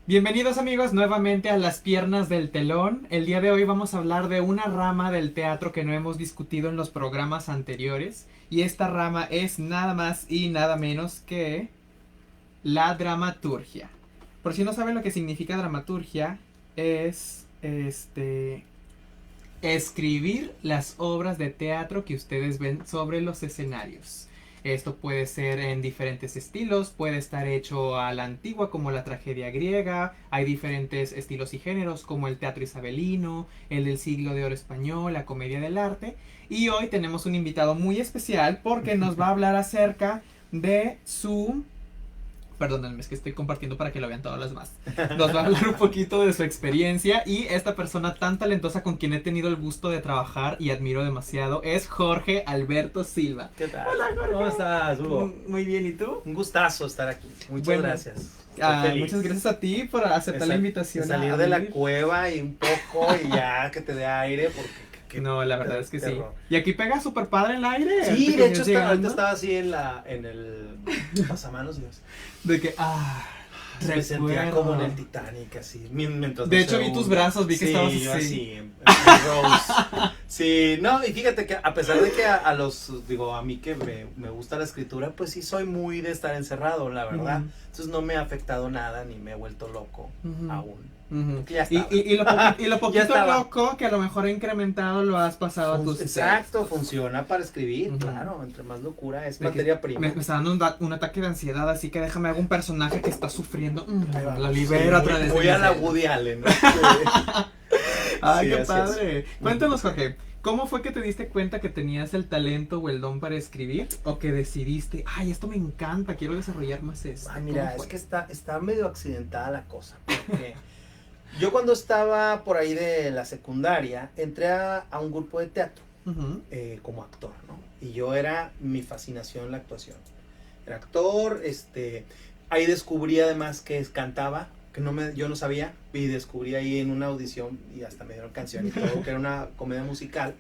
Bienvenidos amigos nuevamente a Las Piernas del Telón. El día de hoy vamos a hablar de una rama del teatro que no hemos discutido en los programas anteriores. Y esta rama es nada más y nada menos que la dramaturgia. Por si no saben lo que significa dramaturgia, es escribir las obras de teatro que ustedes ven sobre los escenarios. Esto puede ser en diferentes estilos, puede estar hecho a la antigua como la tragedia griega, hay diferentes estilos y géneros como el teatro isabelino, el del siglo de oro español, la comedia del arte. Y hoy tenemos un invitado muy especial porque nos va a hablar acerca de su... Perdónenme, es que estoy compartiendo para que lo vean todas las demás. Nos va a hablar un poquito de su experiencia y esta persona tan talentosa con quien he tenido el gusto de trabajar y admiro demasiado es Jorge Alberto Silva. ¿Qué tal? Hola, Jorge. ¿Cómo estás, Hugo? Muy bien, ¿y tú? Un gustazo estar aquí. Muchas Bueno, gracias. Estoy feliz. muchas gracias a ti por aceptar la invitación. Salir de la cueva y un poco y ya que te dé aire porque No, la verdad es que sí. terror. Y aquí pega súper padre el aire. Sí, ahorita de que hecho vienes ahorita llegando, estaba así en el pasamanos, Dios. de que, Me sentía recuerdo. como en el Titanic, así, mientras De no hecho se vi tus hunda. brazos, vi que Sí, estabas yo así. así, en Rose. Sí, no, y fíjate que a pesar de que a mí que me gusta la escritura, pues sí soy muy de estar encerrado, la verdad. Ujú. Entonces no me ha afectado nada, ni me he vuelto loco Ujú. aún. Ujú. Ya Y, estaba. y lo Ya poquito estaba. loco que a lo mejor ha incrementado lo has pasado a tus Exacto, textos. funciona para escribir, Ujú. claro, entre más locura es De que materia prima. me está dando un ataque de ansiedad, así que déjame hago un personaje que está sufriendo. Ahí va. Lo libero a Sí, través de voy mi a la ser. Woody Allen, ¿no? Ay, Sí, qué así padre. es. Cuéntanos, Jorge, ¿cómo fue que te diste cuenta que tenías el talento o el don para escribir? ¿O que decidiste, ay, esto me encanta, quiero desarrollar más esto? Ah, mira, ¿Cómo es fue? que está medio accidentada la cosa. Porque yo cuando estaba por ahí de la secundaria, entré a un grupo de teatro Ujú. como actor, ¿no? Y yo era mi fascinación la actuación. Era actor, ahí descubrí además que cantaba, que yo no sabía, y descubrí ahí en una audición, y hasta me dieron canción y todo, que era una comedia musical.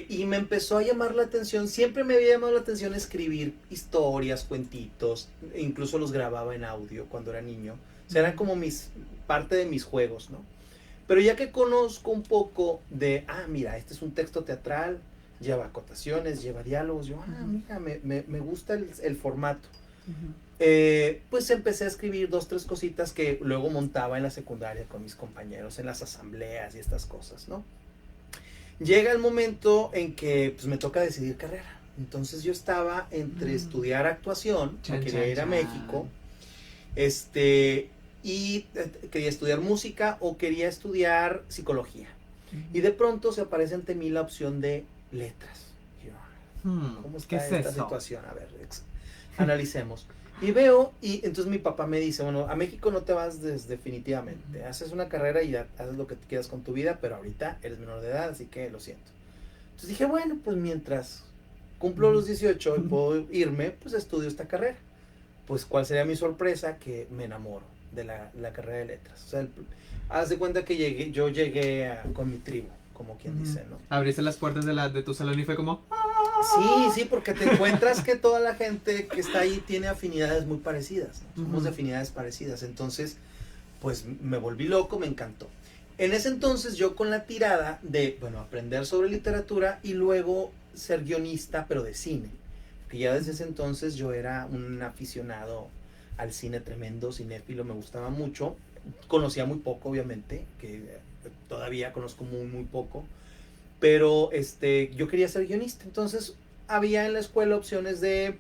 Y me empezó a llamar la atención, siempre me había llamado la atención escribir historias, cuentitos, incluso los grababa en audio cuando era niño. O sea, eran como parte de mis juegos, ¿no? Pero ya que conozco un poco de, mira, este es un texto teatral, lleva acotaciones, lleva diálogos, yo, mira, me gusta el formato. Ujú. Pues empecé a escribir 2, 3 cositas que luego montaba en la secundaria con mis compañeros, en las asambleas y estas cosas, ¿no? Llega el momento en que pues, me toca decidir carrera. Entonces yo estaba entre estudiar actuación, Chan, me quería chan, ir a chan. México, y quería estudiar música o quería estudiar psicología. Y de pronto se aparece ante mí la opción de letras. Y yo, ¿cómo ¿Qué está es esta eso? situación? A ver, analicemos. Y veo, y entonces mi papá me dice, bueno, a México no te vas definitivamente. Haces una carrera y haces lo que quieras con tu vida, pero ahorita eres menor de edad, así que lo siento. Entonces dije, bueno, pues mientras cumplo los 18 y puedo irme, pues estudio esta carrera. Pues cuál sería mi sorpresa, que me enamoro de la carrera de letras. O sea, haz de cuenta que yo llegué con mi tribu, como quien dice, ¿no? Abriste las puertas de tu salón y fue como... Sí, porque te encuentras que toda la gente que está ahí tiene afinidades muy parecidas, ¿no? Somos de afinidades parecidas, entonces, pues me volví loco, me encantó. En ese entonces yo con la tirada de, bueno, aprender sobre literatura y luego ser guionista, pero de cine. Que ya desde ese entonces yo era un aficionado al cine tremendo, cinéfilo, me gustaba mucho. Conocía muy poco, obviamente, que todavía conozco muy, muy poco. Pero yo quería ser guionista. Entonces había en la escuela opciones de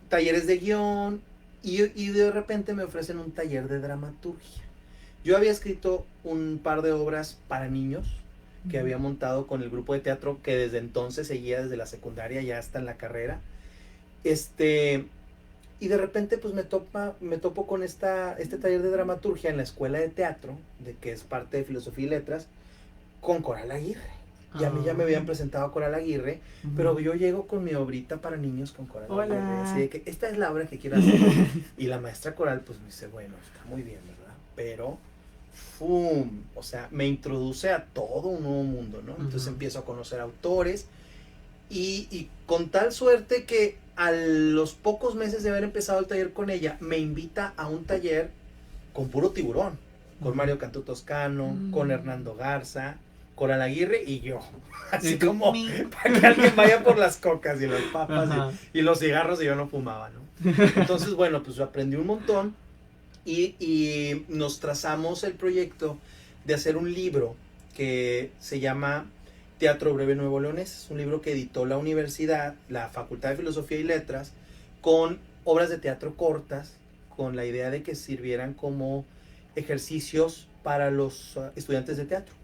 talleres de guión y de repente me ofrecen un taller de dramaturgia. Yo había escrito un par de obras para niños que había montado con el grupo de teatro que desde entonces seguía desde la secundaria ya hasta en la carrera. Y de repente pues me topo con este taller de dramaturgia en la escuela de teatro, de que es parte de filosofía y letras, con Coral Aguirre. Y a mí ya me habían presentado a Coral Aguirre, pero yo llego con mi obrita para niños con Coral Aguirre, así de que esta es la obra que quiero hacer. Y la maestra Coral pues me dice, bueno, está muy bien, ¿verdad? Pero, ¡fum! O sea, me introduce a todo un nuevo mundo, ¿no? Entonces empiezo a conocer autores Y con tal suerte que a los pocos meses de haber empezado el taller con ella, me invita a un taller con puro tiburón, con Mario Cantú Toscano, con Hernando Garza, Coral Aguirre y yo. Así como para que alguien vaya por las cocas y las papas y los cigarros, y yo no fumaba, ¿no? Entonces, bueno, pues aprendí un montón y nos trazamos el proyecto de hacer un libro que se llama Teatro Breve Nuevo Leonés. Es un libro que editó la universidad, la Facultad de Filosofía y Letras, con obras de teatro cortas, con la idea de que sirvieran como ejercicios para los estudiantes de teatro,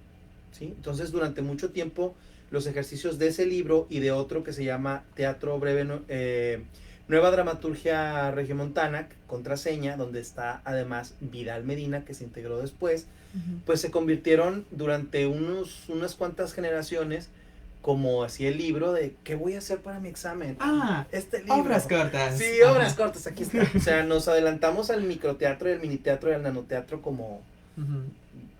¿sí? Entonces, durante mucho tiempo, los ejercicios de ese libro y de otro que se llama Teatro Breve, Nueva Dramaturgia Regiomontana, Contraseña, donde está además Vidal Medina, que se integró después, pues se convirtieron durante unas cuantas generaciones como así el libro de ¿qué voy a hacer para mi examen? Este libro. Obras cortas. Sí, obras cortas, aquí está. O sea, nos adelantamos al microteatro y al miniteatro y al nanoteatro como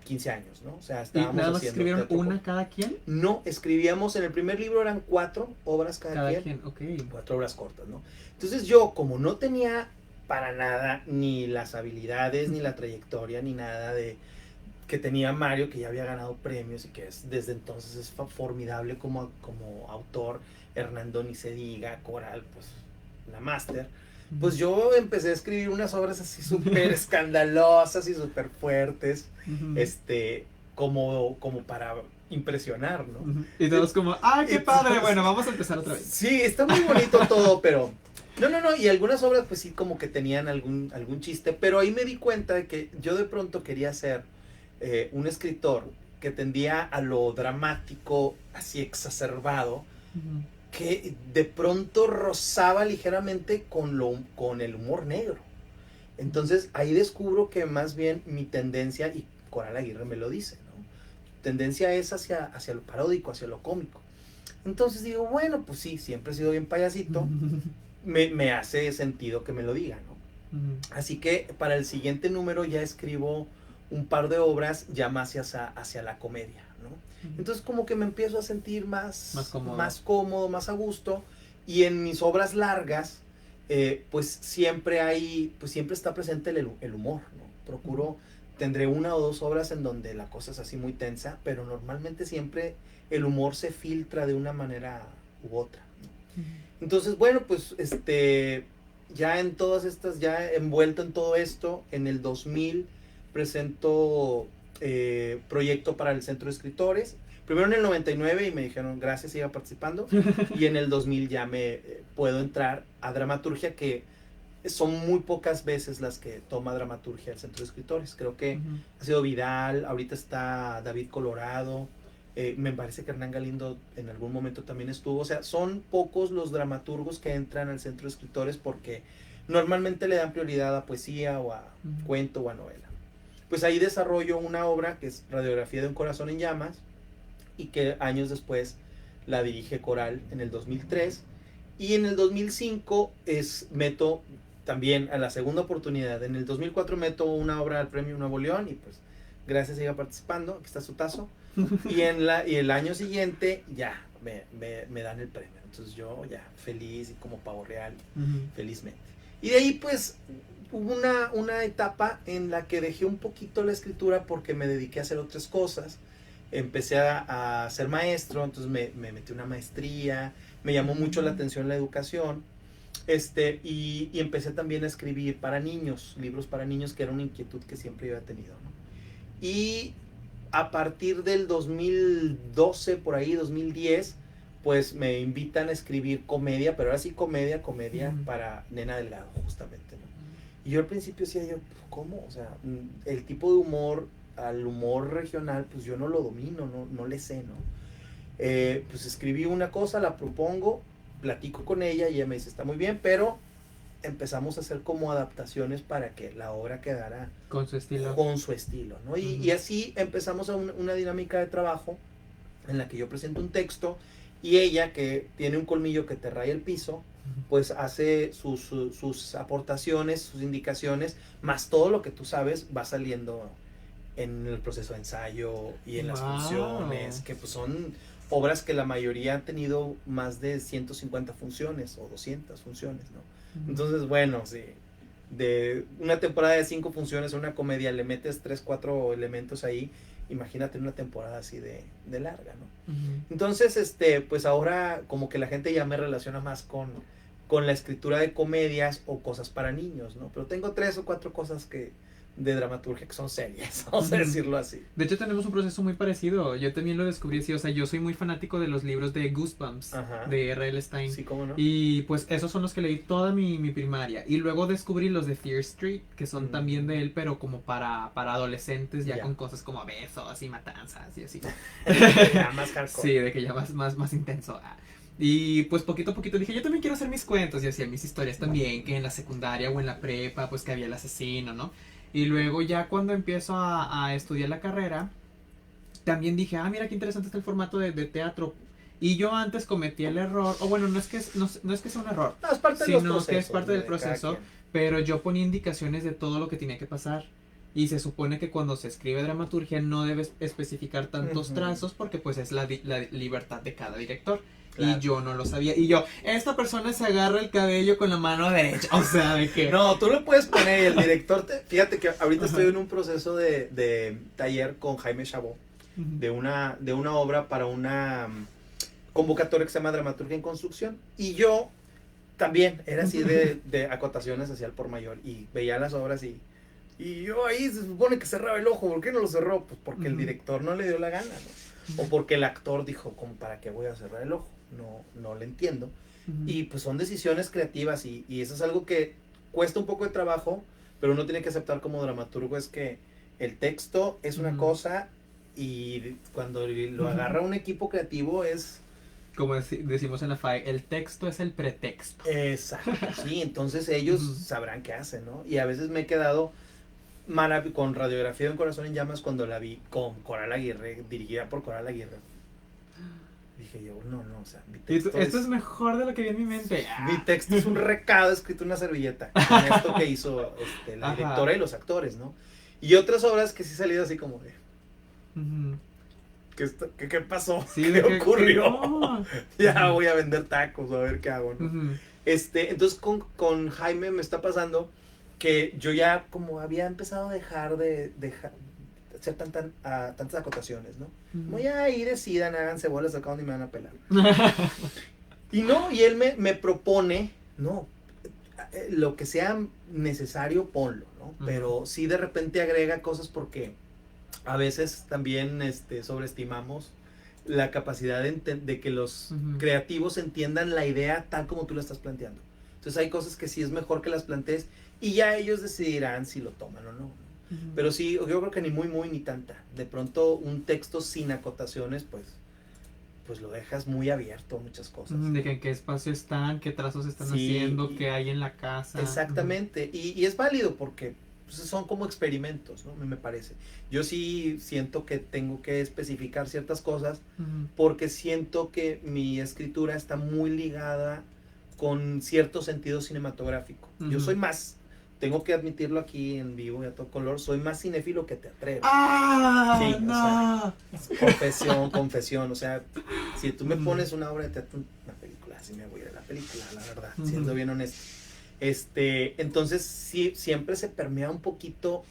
15 años, ¿no? O sea, estábamos ¿Y nada más haciendo escribieron una cada quien? No, escribíamos, en el primer libro eran 4 obras cada quien. Okay. 4 obras cortas, ¿no? Entonces yo, como no tenía para nada ni las habilidades, ni la trayectoria, ni nada de que tenía Mario, que ya había ganado premios y que desde entonces es formidable como autor, Hernando ni se diga, Coral, pues la máster, pues yo empecé a escribir unas obras así súper escandalosas y súper fuertes, como para impresionar, ¿no? Y todos como, ¡ay, qué padre! Bueno, vamos a empezar otra vez. Sí, está muy bonito todo, pero... No, y algunas obras pues sí como que tenían algún chiste, pero ahí me di cuenta de que yo de pronto quería ser un escritor que tendía a lo dramático, así exacerbado, que de pronto rozaba ligeramente con el humor negro. Entonces ahí descubro que más bien mi tendencia, y Coral Aguirre me lo dice, ¿no? Tendencia es hacia lo paródico, hacia lo cómico. Entonces digo, bueno, pues sí, siempre he sido bien payasito, me hace sentido que me lo diga, ¿no? Así que para el siguiente número ya escribo un par de obras ya más hacia la comedia, ¿no? Entonces como que me empiezo a sentir más cómodo, más a gusto, y en mis obras largas, pues siempre está presente el humor, ¿no? Tendré 1 o 2 obras en donde la cosa es así muy tensa, pero normalmente siempre el humor se filtra de una manera u otra, ¿no? Entonces, bueno, pues ya en todas estas, ya envuelto en todo esto, en el 2000 presento proyecto para el Centro de Escritores. Primero en el 99 y me dijeron gracias, siga participando. Y en el 2000 ya me puedo entrar a dramaturgia, que son muy pocas veces las que toma dramaturgia el Centro de Escritores. Creo que ha sido Vidal, ahorita está David Colorado, me parece que Hernán Galindo en algún momento también estuvo. O sea, son pocos los dramaturgos que entran al Centro de Escritores porque normalmente le dan prioridad a poesía o a cuento o a novela. Pues ahí desarrollo una obra que es Radiografía de un corazón en llamas, y que años después la dirige Coral en el 2003, y en el 2005 meto también a la segunda oportunidad. En el 2004 meto una obra al Premio Nuevo León y pues gracias, siga participando, aquí está su tazo. Y el año siguiente ya me dan el premio. Entonces yo ya feliz y como pavo real, felizmente. Y de ahí pues hubo una etapa en la que dejé un poquito la escritura porque me dediqué a hacer otras cosas. Empecé a ser maestro, entonces me metí una maestría, me llamó mucho la atención la educación, y empecé también a escribir para niños, libros para niños, que era una inquietud que siempre yo había tenido, ¿no? Y a partir del 2012, por ahí, 2010, pues me invitan a escribir comedia, pero ahora sí comedia para Nena Delgado, justamente, ¿no? Y yo al principio decía yo, ¿cómo? O sea, el tipo de humor, al humor regional, pues yo no lo domino, no le sé, ¿no? Pues escribí una cosa, la propongo, platico con ella y ella me dice, está muy bien, pero empezamos a hacer como adaptaciones para que la obra quedara con su estilo, ¿no? Y así empezamos una dinámica de trabajo en la que yo presento un texto y ella, que tiene un colmillo que te raya el piso, pues hace sus aportaciones, sus indicaciones, más todo lo que tú sabes va saliendo en el proceso de ensayo y en las funciones, que pues son obras que la mayoría han tenido más de 150 funciones o 200 funciones, ¿no? Entonces, bueno, sí, de una temporada de 5 funciones a una comedia le metes 3, 4 elementos ahí, imagínate una temporada así de larga, ¿no? Entonces, pues ahora como que la gente ya me relaciona más con la escritura de comedias o cosas para niños, ¿no? Pero tengo 3 o 4 cosas de dramaturgia que son serias, vamos a decirlo así. De hecho, tenemos un proceso muy parecido. Yo también lo descubrí así. O sea, yo soy muy fanático de los libros de Goosebumps, Ajá. de R.L. Stein. Sí, cómo no. Y pues esos son los que leí toda mi primaria. Y luego descubrí los de Fear Street, que son también de él, pero como para adolescentes, ya con cosas como besos y matanzas y así. Ya más hardcore. Sí, de que ya más intenso. Y pues poquito a poquito dije, yo también quiero hacer mis cuentos y hacía mis historias también, que en la secundaria o en la prepa, pues que había el asesino, ¿no? Y luego ya cuando empiezo a estudiar la carrera, también dije, mira qué interesante está el formato de teatro. Y yo antes cometí el error, o bueno, no es que sea un error, No, es parte sino que es parte del proceso, pero yo ponía indicaciones de todo lo que tenía que pasar. Y se supone que cuando se escribe dramaturgia no debes especificar tantos trazos porque pues es la libertad de cada director. Claro. Y yo no lo sabía. Y yo, esta persona se agarra el cabello con la mano derecha. O sea, de que... No, tú lo puedes poner y el director... Fíjate que ahorita estoy en un proceso de taller con Jaime Chabot. De una obra para una convocatoria que se llama Dramaturgia en Construcción. Y yo también era así de acotaciones hacia el por mayor. Y veía las obras y yo ahí se supone que cerraba el ojo. ¿Por qué no lo cerró? Pues porque el director no le dio la gana, ¿no? O porque el actor dijo, ¿cómo, para qué voy a cerrar el ojo? No le entiendo. Y pues son decisiones creativas y eso es algo que cuesta un poco de trabajo, pero uno tiene que aceptar como dramaturgo, es que el texto es una cosa y cuando lo agarra un equipo creativo es... Como decimos en la FAE, el texto es el pretexto. Exacto, sí, entonces ellos sabrán qué hacen, ¿no? Y a veces me he quedado con Radiografía de un corazón en llamas cuando la vi con Coral Aguirre, dirigida por Coral Aguirre. Dije yo, no, o sea, mi texto esto es mejor de lo que vi en mi mente. Mi texto es un recado escrito en una servilleta, con esto que hizo la directora y los actores, ¿no? Y otras obras que sí he salido así como de... ¿Qué pasó? Sí, ¿Qué ocurrió? Ya voy a vender tacos, a ver qué hago, ¿no? Entonces con Jaime me está pasando que yo ya como había empezado a dejar de hacer tantas acotaciones, ¿no? Voy a ir, decidan, háganse bolas acá donde me van a pelar. Y él me propone, no, lo que sea necesario, ponlo, ¿no? Pero sí de repente agrega cosas porque a veces también sobreestimamos la capacidad de que los creativos entiendan la idea tal como tú la estás planteando. Entonces hay cosas que sí es mejor que las plantees y ya ellos decidirán si lo toman o no. Pero sí, yo creo que ni muy ni tanta. De pronto un texto sin acotaciones, pues lo dejas muy abierto a muchas cosas. De que en qué espacio están, qué trazos están haciendo, qué hay en la casa. Exactamente, y es válido porque pues, son como experimentos, ¿no? Me parece. Yo sí siento que tengo que especificar ciertas cosas porque siento que mi escritura está muy ligada con cierto sentido cinematográfico. Yo soy más... Tengo que admitirlo aquí en vivo y a todo color, soy más cinéfilo que teatrero. Sí, no. O sea, confesión, o sea, si tú me pones una obra de teatro, una película, así me voy de la película, la verdad, siendo bien honesto. Entonces sí, siempre se permea un poquito,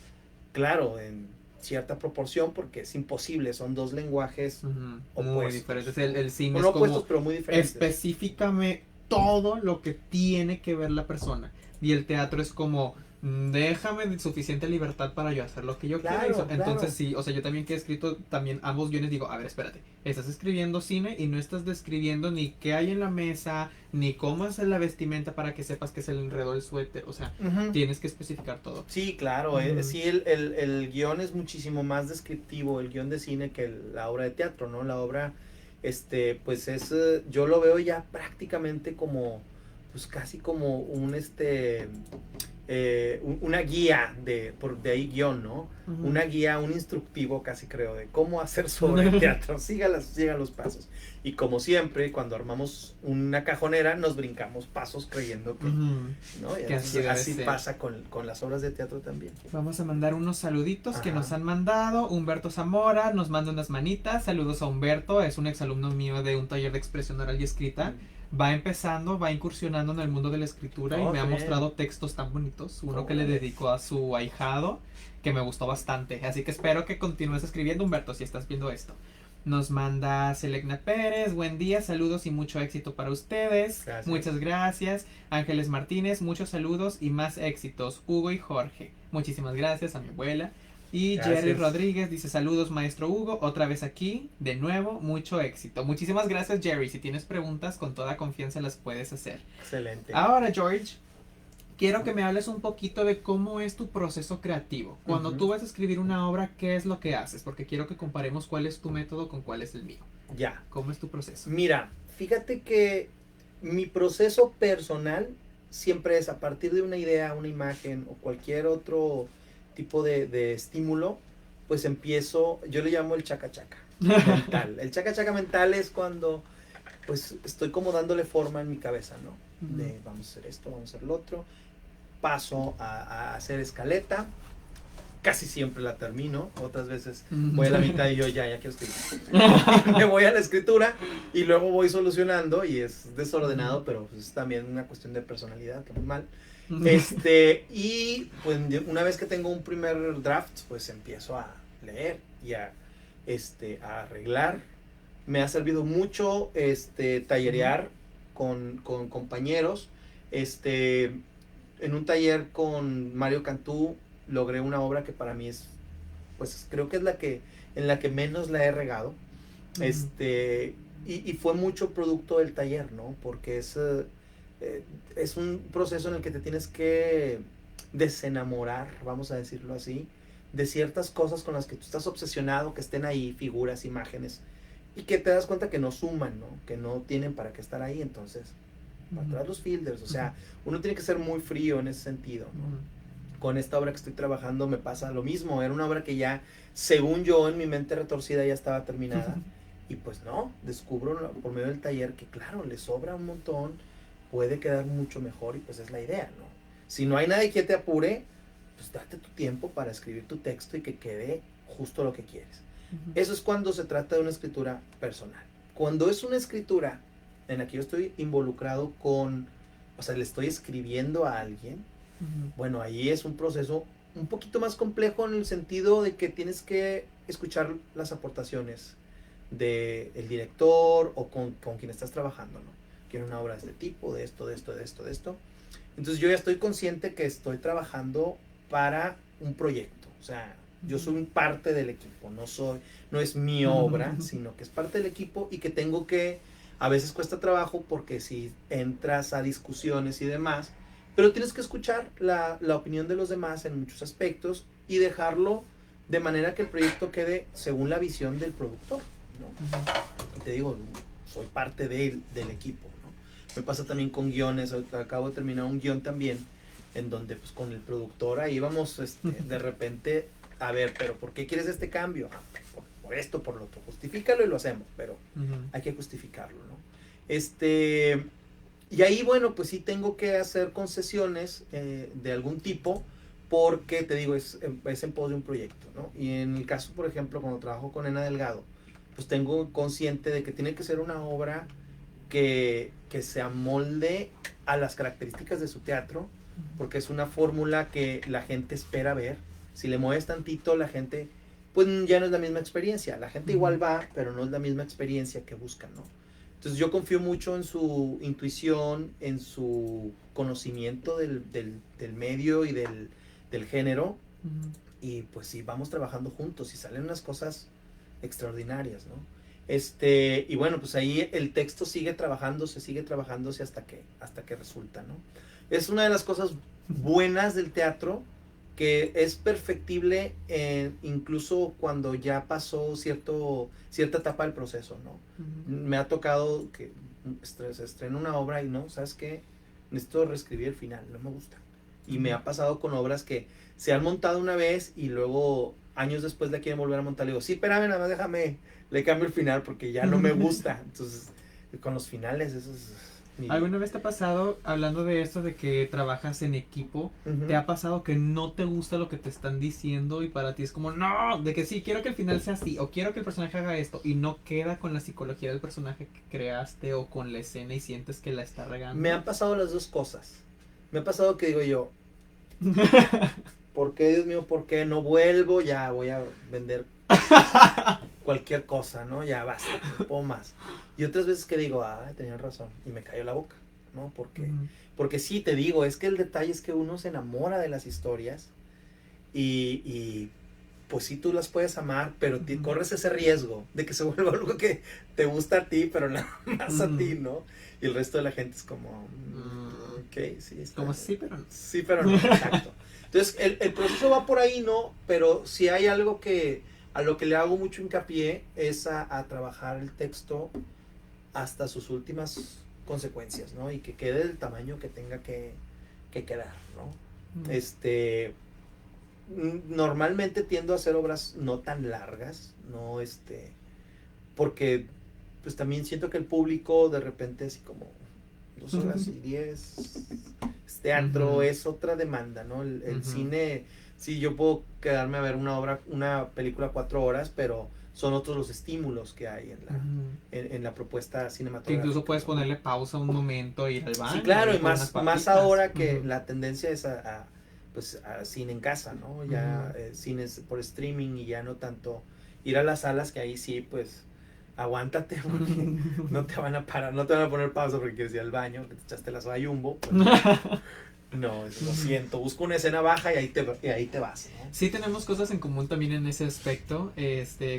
claro, en cierta proporción, porque es imposible, son dos lenguajes opuestos. Muy diferentes, el cine no es como opuestos, pero muy diferentes. Específicame todo lo que tiene que ver la persona. Y el teatro es como, déjame suficiente libertad para yo hacer lo que yo quiero. Entonces sí, o sea, yo también que he escrito también ambos guiones digo, a ver, espérate, estás escribiendo cine y no estás describiendo ni qué hay en la mesa, ni cómo es la vestimenta para que sepas que es el enredo del suéter. O sea, tienes que especificar todo. Sí, claro, sí, el guión es muchísimo más descriptivo, el guión de cine, que la obra de teatro, ¿no? La obra, pues es, yo lo veo ya prácticamente como... pues casi como un una guía de ahí guión, ¿no? Ujú. Una guía, un instructivo casi creo, de cómo hacer sobre el teatro. Sigan los pasos. Y como siempre, cuando armamos una cajonera, nos brincamos pasos creyendo que, Ujú. ¿no? Y Que así debe así ser. pasa con las obras de teatro también. Vamos a mandar unos saluditos que Ajá. nos han mandado. Humberto Zamora nos manda unas manitas. Saludos a Humberto, es un exalumno mío de un taller de expresión oral y escrita. Va empezando, va incursionando en el mundo de la escritura y Oh, me ha qué bien. mostrado textos tan bonitos. Uno que le Órale. dedicó a su ahijado, que me gustó bastante. Así que espero que continúes escribiendo, Humberto, si estás viendo esto. Nos manda Selecna Pérez, buen día, saludos y mucho éxito para ustedes. Gracias. Muchas gracias. Ángeles Martínez, muchos saludos y más éxitos. Hugo y Jorge, muchísimas gracias a mi abuela. Y Gracias. Jerry Rodríguez dice saludos maestro Hugo, otra vez aquí, de nuevo, mucho éxito. Muchísimas gracias Jerry, si tienes preguntas con toda confianza las puedes hacer. Excelente. Ahora George, quiero que me hables un poquito de cómo es tu proceso creativo. Cuando Ujú. tú vas a escribir una obra, ¿qué es lo que haces? Porque quiero que comparemos cuál es tu método con cuál es el mío. Ya. ¿Cómo es tu proceso? Mira, fíjate que mi proceso personal siempre es a partir de una idea, una imagen o cualquier otro tipo de estímulo, pues empiezo, yo le llamo el chaca chaca mental. El chaca chaca mental es cuando pues estoy como dándole forma en mi cabeza, ¿no? De vamos a hacer esto, vamos a hacer lo otro. Paso a hacer escaleta. Casi siempre la termino, otras veces voy a la mitad y yo ya quiero escribir. Me voy a la escritura y luego voy solucionando y es desordenado, pero pues es también una cuestión de personalidad, que muy mal. Y pues una vez que tengo un primer draft, pues empiezo a leer y a arreglar. Me ha servido mucho tallerear con compañeros. En un taller con Mario Cantú logré una obra que para mí es, pues creo que es en la que menos la he regado. Y fue mucho producto del taller, ¿no? Porque es un proceso en el que te tienes que desenamorar, vamos a decirlo así, de ciertas cosas con las que tú estás obsesionado, que estén ahí, figuras, imágenes, y que te das cuenta que no suman, ¿no? Que no tienen para qué estar ahí, entonces, para atrás los filters, o sea, uno tiene que ser muy frío en ese sentido, ¿no? Con esta obra que estoy trabajando me pasa lo mismo, era una obra que ya, según yo, en mi mente retorcida ya estaba terminada, y pues no, descubro por medio del taller que claro, le sobra un montón, puede quedar mucho mejor y pues es la idea, ¿no? Si no hay nadie que te apure, pues date tu tiempo para escribir tu texto y que quede justo lo que quieres. Eso es cuando se trata de una escritura personal. Cuando es una escritura en la que yo estoy involucrado con, o sea, le estoy escribiendo a alguien, bueno, ahí es un proceso un poquito más complejo en el sentido de que tienes que escuchar las aportaciones del director o con quien estás trabajando, ¿no? Quiero una obra de este tipo, de esto, de esto, de esto, de esto. Entonces yo ya estoy consciente que estoy trabajando para un proyecto, o sea, yo soy parte del equipo, no es mi obra, sino que es parte del equipo y que tengo que, a veces cuesta trabajo porque si entras a discusiones y demás, pero tienes que escuchar la opinión de los demás en muchos aspectos y dejarlo de manera que el proyecto quede según la visión del productor, ¿no? Y te digo, soy parte del equipo, ¿no? Me pasa también con guiones, acabo de terminar un guión también, en donde pues con el productor ahí vamos de repente, a ver, pero ¿por qué quieres este cambio? Por esto, por lo otro, justifícalo y lo hacemos, pero hay que justificarlo, ¿no? Y ahí, bueno, pues sí tengo que hacer concesiones de algún tipo, porque te digo, es en pos de un proyecto, ¿no? Y en el caso, por ejemplo, cuando trabajo con Ena Delgado, pues tengo consciente de que tiene que ser una obra que se amolde a las características de su teatro, porque es una fórmula que la gente espera ver. Si le mueves tantito, la gente, pues ya no es la misma experiencia. La gente igual va, pero no es la misma experiencia que buscan, ¿no? Entonces yo confío mucho en su intuición, en su conocimiento del medio y del género. Y pues sí, vamos trabajando juntos y salen unas cosas extraordinarias, ¿no? Y bueno, pues ahí el texto sigue trabajándose hasta que resulta, ¿no? Es una de las cosas buenas del teatro, que es perfectible incluso cuando ya pasó cierta etapa del proceso, ¿no? Me ha tocado que se estrena una obra y no, ¿sabes qué? Necesito reescribir el final, no me gusta. Y me ha pasado con obras que se han montado una vez y luego años después la quieren volver a montar. Le digo, sí, espérame, nada más déjame, le cambio el final porque ya no me gusta. Entonces, con los finales, eso es... ¿Alguna vez te ha pasado, hablando de esto de que trabajas en equipo, te ha pasado que no te gusta lo que te están diciendo y para ti es como, no, de que sí, quiero que el final sea así, o quiero que el personaje haga esto, y no queda con la psicología del personaje que creaste o con la escena y sientes que la está regando? Me han pasado las dos cosas. Me ha pasado que digo yo, ¿por qué, Dios mío, por qué no vuelvo? Ya voy a vender cualquier cosa, ¿no? Ya basta, no puedo más. Y otras veces que digo, tenían razón, y me cayó la boca, ¿no? Porque sí, te digo, es que el detalle es que uno se enamora de las historias y pues sí tú las puedes amar, pero corres ese riesgo de que se vuelva algo que te gusta a ti, pero nada más a ti, ¿no? Y el resto de la gente es como, ok, sí. Está como sí, pero no. Sí, pero no, exacto. Entonces, el proceso va por ahí, ¿no? Pero si hay algo que a lo que le hago mucho hincapié es a trabajar el texto hasta sus últimas consecuencias, ¿no? Y que quede del tamaño que tenga que quedar, ¿no? Normalmente tiendo a hacer obras no tan largas, no porque pues también siento que el público de repente así como 2 horas y 10, teatro es otra demanda, ¿no? El cine, sí, yo puedo quedarme a ver una película 4 horas, pero son otros los estímulos que hay en la propuesta cinematográfica. Que incluso puedes ponerle pausa un momento, ir al baño. Sí, claro, y más ahora que la tendencia es a cine en casa, ¿no? Ya cines por streaming y ya no tanto ir a las salas, que ahí sí, pues aguántate porque no te van a parar, no te van a poner pausa porque quieres ir al baño, que te echaste la soda Jumbo. Pues, no, lo siento, busco una escena baja y ahí te vas, ¿no? Sí tenemos cosas en común también en ese aspecto.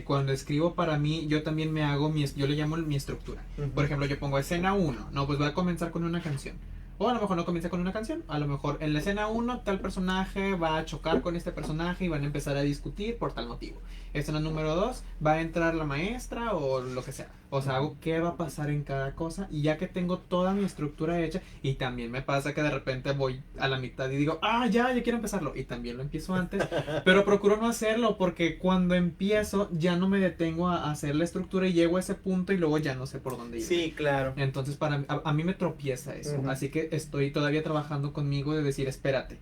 Cuando escribo para mí, yo también me hago yo le llamo mi estructura. Por ejemplo, yo pongo escena 1, no, pues voy a comenzar con una canción. O a lo mejor no comienza con una canción, a lo mejor en la escena 1 tal personaje va a chocar con este personaje y van a empezar a discutir por tal motivo. Escena número 2 va a entrar la maestra o lo que sea. O sea, hago qué va a pasar en cada cosa y ya que tengo toda mi estructura hecha, y también me pasa que de repente voy a la mitad y digo, ya quiero empezarlo, y también lo empiezo antes, pero procuro no hacerlo porque cuando empiezo ya no me detengo a hacer la estructura y llego a ese punto y luego ya no sé por dónde ir. Sí, claro. Entonces a mí me tropieza eso, así que estoy todavía trabajando conmigo de decir, espérate,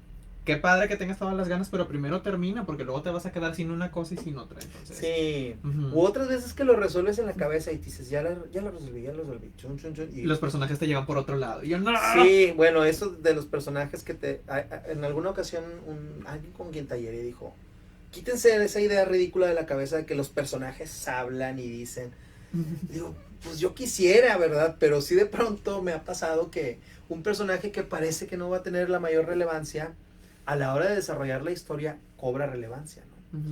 qué padre que tengas todas las ganas, pero primero termina porque luego te vas a quedar sin una cosa y sin otra. Entonces, sí. U otras veces que lo resuelves en la cabeza y dices, ya lo resolví. Chun, chun, chun, y los personajes te llevan por otro lado. Y yo, no. Sí, bueno, eso de los personajes que en alguna ocasión alguien con quien talleré dijo, quítense esa idea ridícula de la cabeza de que los personajes hablan y dicen. Digo, pues yo quisiera, ¿verdad? Pero sí de pronto me ha pasado que un personaje que parece que no va a tener la mayor relevancia, a la hora de desarrollar la historia cobra relevancia, ¿no?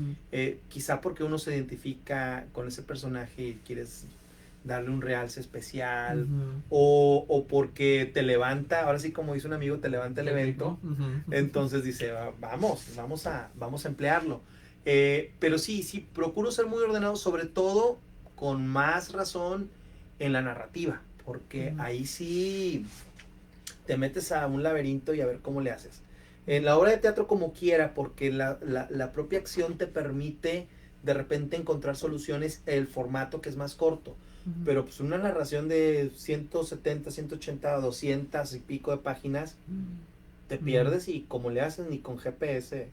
Quizá porque uno se identifica con ese personaje y quieres darle un realce especial, o porque te levanta, ahora sí como dice un amigo, te levanta el evento, entonces dice, vamos a emplearlo. Pero sí, procuro ser muy ordenado, sobre todo con más razón en la narrativa, porque ahí sí te metes a un laberinto y a ver cómo le haces. En la obra de teatro como quiera, porque la propia acción te permite de repente encontrar soluciones, el formato que es más corto, pero pues una narración de 170, 180, 200 y pico de páginas, te pierdes y como le haces ni con GPS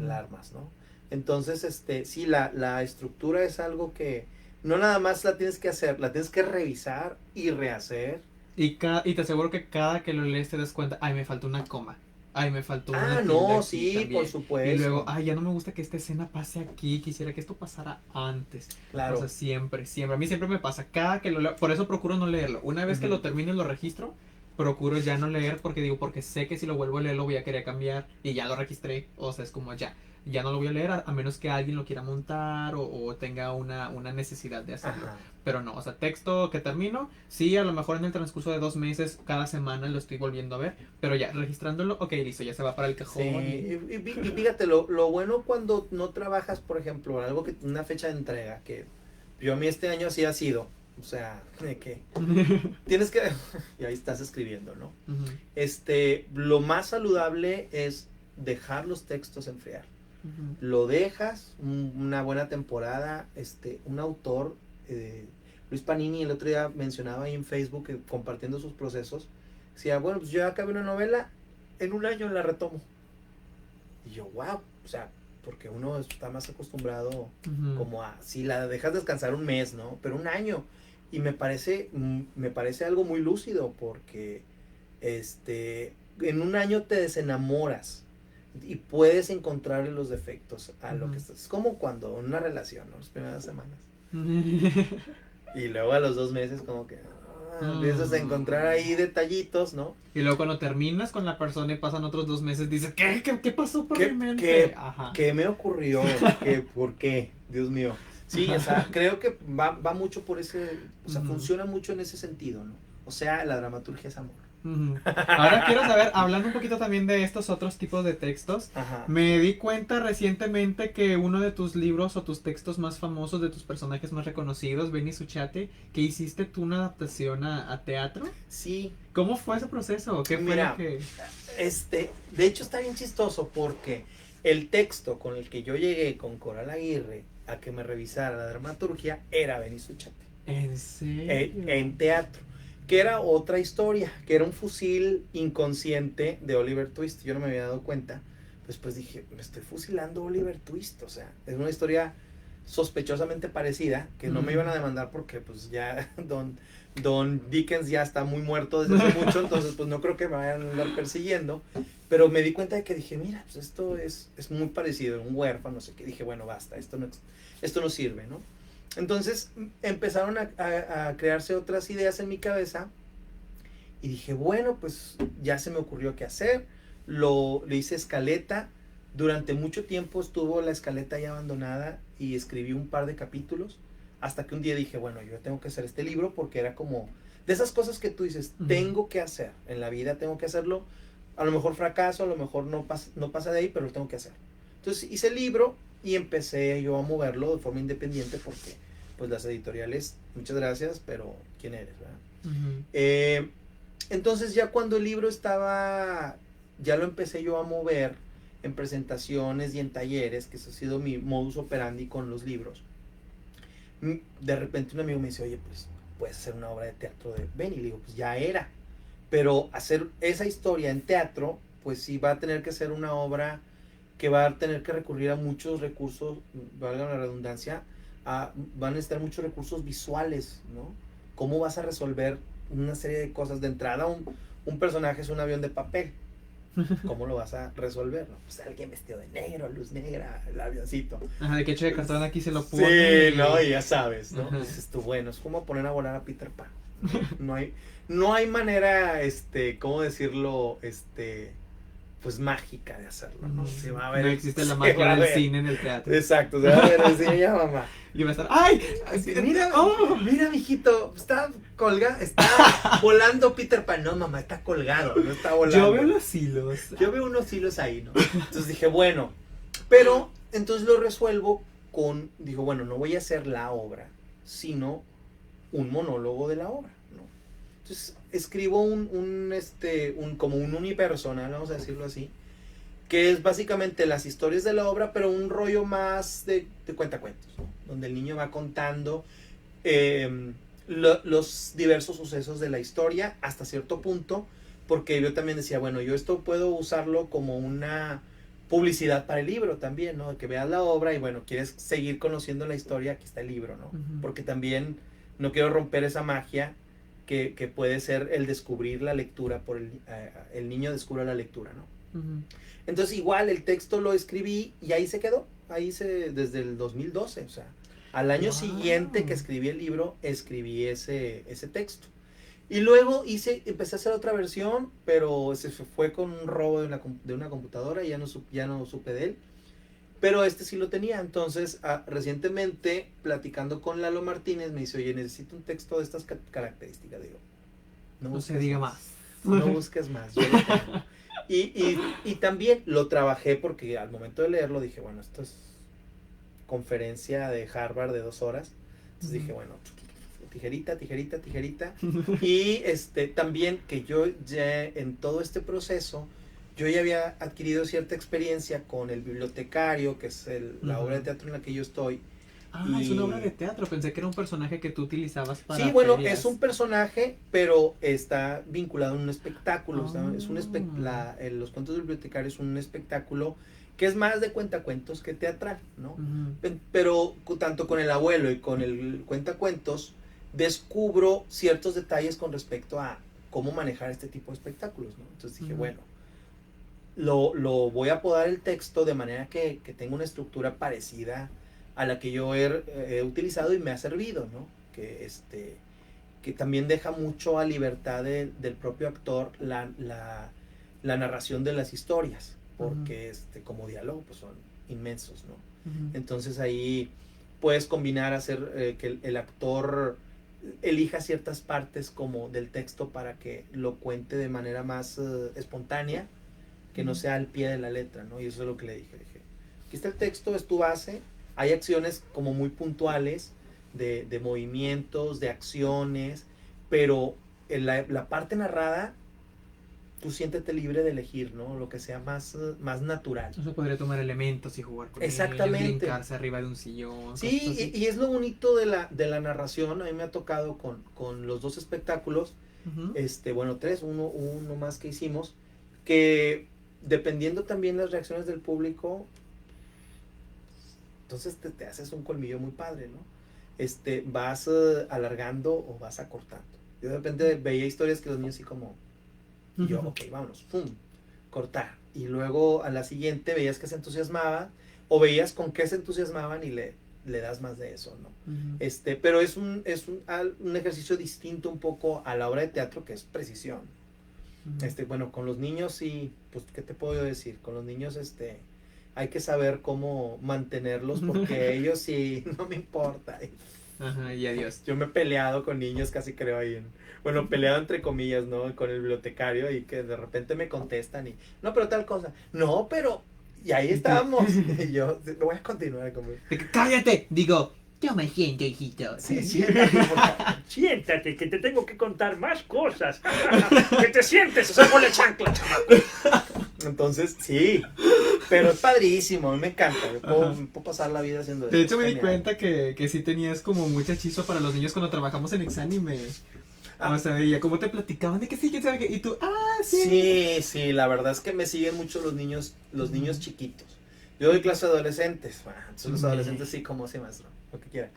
la armas, ¿no? Entonces, sí, la estructura es algo que no nada más la tienes que hacer, la tienes que revisar y rehacer. Y te aseguro que cada que lo lees te das cuenta, me faltó una coma. Me faltó una no, sí, también. Por supuesto. Y luego, ya no me gusta que esta escena pase aquí, quisiera que esto pasara antes. Claro. O sea, siempre. A mí siempre me pasa, cada que lo leo, por eso procuro no leerlo. Una vez que lo termino y lo registro, procuro ya no leer porque sé que si lo vuelvo a leer lo voy a querer cambiar y ya lo registré. O sea, es como ya no lo voy a leer a menos que alguien lo quiera montar o tenga una necesidad de hacerlo. Pero no, o sea, texto que termino, sí, a lo mejor en el transcurso de 2 meses, cada semana lo estoy volviendo a ver, pero ya, registrándolo, ok, listo, ya se va para el cajón. Sí, y fíjate, lo bueno cuando no trabajas, por ejemplo, algo que una fecha de entrega, que yo a mí este año sí ha sido, O sea, de que tienes que... y ahí estás escribiendo, ¿no? Ujú, Lo más saludable es dejar los textos enfriar. ujú. Lo dejas una buena temporada, un autor, Luis Panini, el otro día mencionaba ahí en Facebook, compartiendo sus procesos, decía, bueno, pues yo acabé una novela, en un año la retomo. Y yo, wow, o sea, porque uno está más acostumbrado Ujú. como a, si la dejas descansar un mes, ¿no? Pero un año. Y me parece algo muy lúcido porque, en un año te desenamoras y puedes encontrarle los defectos a lo que Ujú. estás. Es como cuando en una relación, ¿no? Las primeras semanas. Mm. Y luego a los 2 meses como que empiezas a encontrar ahí detallitos, ¿no? Y luego cuando terminas con la persona y pasan otros 2 meses, dices, ¿Qué pasó por mi ¿Qué, mente? qué, Ajá. qué me ocurrió? ¿Por qué? Dios mío. Sí, o sea, creo que va mucho por ese, o sea, Ujú, funciona mucho en ese sentido, ¿no? O sea, la dramaturgia es amor. ujú. Ahora quiero saber, hablando un poquito también de estos otros tipos de textos, Ajá. me di cuenta recientemente que uno de tus libros o tus textos más famosos, de tus personajes más reconocidos, Benny Suchate, que hiciste tú una adaptación a teatro. Sí, ¿Cómo fue ese proceso? ¿Qué fue lo mira, que...? de hecho está bien chistoso porque el texto con el que yo llegué con Coral Aguirre a que me revisara la dramaturgia era Benicio Chate, ¿En serio? en teatro, que era otra historia, que era un fusil inconsciente de Oliver Twist. Yo no me había dado cuenta. Después dije, me estoy fusilando a Oliver Twist, o sea, es una historia sospechosamente parecida, que no me iban a demandar porque pues ya Don Dickens ya está muy muerto desde hace mucho, entonces pues no creo que me vayan a andar persiguiendo, pero me di cuenta de que dije, mira, pues esto es muy parecido, un huérfano, no sé qué, dije, bueno, basta, esto no sirve, ¿no? Entonces empezaron a crearse otras ideas en mi cabeza y dije, bueno, pues ya se me ocurrió qué hacer, le hice escaleta, durante mucho tiempo estuvo la escaleta ya abandonada y escribí un par de capítulos, hasta que un día dije, bueno, yo tengo que hacer este libro porque era como de esas cosas que tú dices, Ujú. tengo que hacer, en la vida tengo que hacerlo, a lo mejor fracaso, a lo mejor no pasa de ahí, pero lo tengo que hacer. Entonces hice el libro y empecé yo a moverlo de forma independiente porque pues las editoriales, muchas gracias, pero ¿quién eres? ¿Verdad? Ujú. Eh, entonces ya cuando el libro estaba, ya lo empecé yo a mover en presentaciones y en talleres, que eso ha sido mi modus operandi con los libros. De repente un amigo me dice, oye, pues puedes hacer una obra de teatro de Benny. Le digo, pues ya era. Pero hacer esa historia en teatro, pues sí va a tener que ser una obra que va a tener que recurrir a muchos recursos, valga la redundancia, van a necesitar muchos recursos visuales, ¿no? ¿Cómo vas a resolver una serie de cosas? De entrada, un personaje es un avión de papel. ¿Cómo lo vas a resolver? ¿No? Pues alguien vestido de negro, luz negra, el avioncito. Ajá, de que eche de cartón aquí se lo pone Sí, no, y... y ya sabes, ¿no? Ajá. Dices tú, bueno, es como poner a volar a Peter Pan. No hay manera, ¿cómo decirlo? Pues mágica de hacerlo, ¿no? Se va a ver No existe la se magia va a del ver. cine en el teatro. Exacto, se va a ver así, ya mamá. Y va a estar, ¡ay! Así, mira, ¡Oh! mira, mijito, está está volando Peter Pan. No, mamá, está colgado, no está volando. Yo veo los hilos. Yo veo unos hilos ahí, ¿no? Entonces dije, bueno, pero entonces lo resuelvo digo, bueno, no voy a hacer la obra, sino un monólogo de la obra, ¿no? Entonces escribo como un unipersonal, vamos a decirlo así, que es básicamente las historias de la obra, pero un rollo más de cuentacuentos, ¿no? Donde el niño va contando los diversos sucesos de la historia hasta cierto punto, porque yo también decía, bueno, yo esto puedo usarlo como una publicidad para el libro también, ¿no? Que veas la obra y bueno, quieres seguir conociendo la historia, aquí está el libro, ¿no? Ujú. Porque también no quiero romper esa magia que puede ser el descubrir la lectura, el niño descubre la lectura, ¿no? Ujú. Entonces igual el texto lo escribí y ahí se quedó, desde el 2012, o sea, al año siguiente que Wow. escribí el libro, escribí ese texto. Y luego empecé a hacer otra versión, pero se fue con un robo de una computadora y ya no supe de él. Pero este sí lo tenía, entonces recientemente platicando con Lalo Martínez me dice, oye, necesito un texto de estas características. Digo, no No se busques diga más, más. no busques más, yo lo tengo. Y también lo trabajé porque al momento de leerlo dije, bueno, esto es conferencia de Harvard de 2 horas. Entonces dije, bueno, tijerita, tijerita, tijerita. Y también que yo ya en todo este proceso, yo ya había adquirido cierta experiencia con el bibliotecario, que es la obra de teatro en la que yo estoy. Ah, es una obra de teatro. Pensé que era un personaje que tú utilizabas para Sí, bueno, ferias. es un personaje, pero está vinculado en un espectáculo. Es los cuentos del bibliotecario es un espectáculo que es más de cuentacuentos que teatral, ¿no? Pero tanto con el abuelo y con el cuentacuentos, descubro ciertos detalles con respecto a cómo manejar este tipo de espectáculos, ¿no? Entonces dije, bueno, lo voy a apodar el texto de manera que tenga una estructura parecida a la que yo he utilizado y me ha servido, ¿no? Que también deja mucho a libertad del propio actor la narración de las historias, porque como diálogo pues son inmensos, ¿no? Entonces ahí puedes combinar, hacer que el actor elija ciertas partes como del texto para que lo cuente de manera más espontánea, que no sea al pie de la letra, ¿no? Y eso es lo que le dije, aquí está el texto, es tu base, hay acciones como muy puntuales de movimientos, de acciones, pero en la parte narrada, tú siéntete libre de elegir, ¿no? Lo que sea más natural. Entonces podría tomar elementos y jugar con Exactamente. ellos, brincarse arriba de un sillón. Sí, y es lo bonito de la narración. A mí me ha tocado con los dos espectáculos, bueno, tres, uno más que hicimos, que dependiendo también las reacciones del público, entonces te haces un colmillo muy padre, ¿no? Vas alargando o vas acortando. Yo de repente veía historias que los niños así como, y yo, ok, vámonos, pum, cortar. Y luego a la siguiente veías que se entusiasmaban, o veías con qué se entusiasmaban y le das más de eso, ¿no? Pero es un ejercicio distinto un poco a la obra de teatro, que es precisión. Bueno, con los niños sí, pues, ¿qué te puedo decir? Con los niños, hay que saber cómo mantenerlos, porque ellos sí, no me importa. Ajá, y adiós. Yo me he peleado con niños, casi creo ahí peleado entre comillas, ¿no? Con el bibliotecario, y que de repente me contestan y, no, pero tal cosa, no, pero, y ahí estábamos. Y yo, voy a continuar conmigo. ¡Cállate! Digo, yo me siento, hijito. Sí, siéntate, por favor. Siéntate, que te tengo que contar más cosas. Que te sientes, o sea, ponle chancla, chamaco. Entonces, sí, pero es padrísimo, a mí me encanta, yo puedo pasar la vida haciendo eso. De hecho me di cuenta que sí tenías como mucho hechizo para los niños cuando trabajamos en Exánime. O sea, veía cómo te platicaban de que sí, que sabe que, y tú, sí. Sí, la verdad es que me siguen mucho los niños chiquitos. Yo doy clase de adolescentes, entonces los adolescentes sí, como sí, maestro, lo que quiera.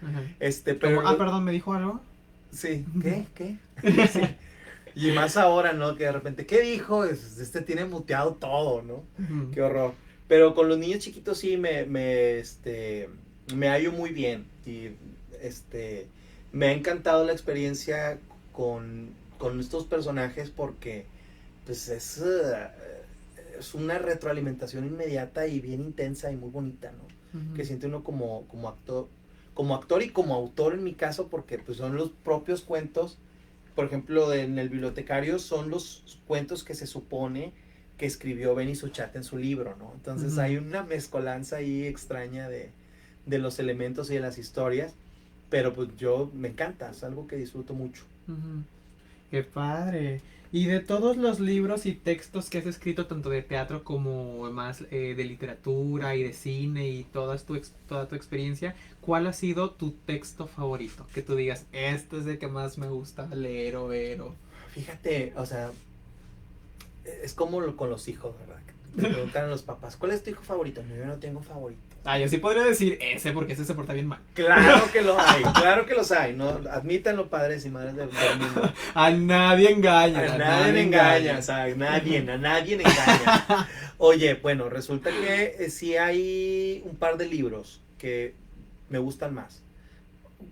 Pero perdón, ¿me dijo algo? Sí, ¿qué? Sí. Y más ahora, ¿no? Que de repente, ¿qué dijo? Tiene muteado todo, ¿no? Qué horror. Pero con los niños chiquitos sí me hallo muy bien. Y me ha encantado la experiencia con estos personajes, porque pues es una retroalimentación inmediata y bien intensa y muy bonita, ¿no? Que siente uno como actor y como autor en mi caso, porque pues son los propios cuentos. Por ejemplo, en el bibliotecario son los cuentos que se supone que escribió Benny Suchat en su libro, ¿no? Entonces hay una mezcolanza ahí extraña de los elementos y de las historias, pero pues yo me encanta, es algo que disfruto mucho. ¡Qué padre! Y de todos los libros y textos que has escrito, tanto de teatro como más de literatura y de cine y toda tu experiencia, ¿cuál ha sido tu texto favorito? Que tú digas, este es el que más me gusta leer o ver. Fíjate, o sea, es como con los hijos, ¿verdad? Me preguntan a los papás, ¿cuál es tu hijo favorito? No, yo no tengo favorito. Yo sí podría decir ese, porque ese se porta bien mal. Claro que los hay, ¿no? Admítanlo, padres y madres del mundo. A nadie engaña. A nadie engaña, o sea, a nadie engaña. Oye, bueno, resulta que sí hay un par de libros que me gustan más.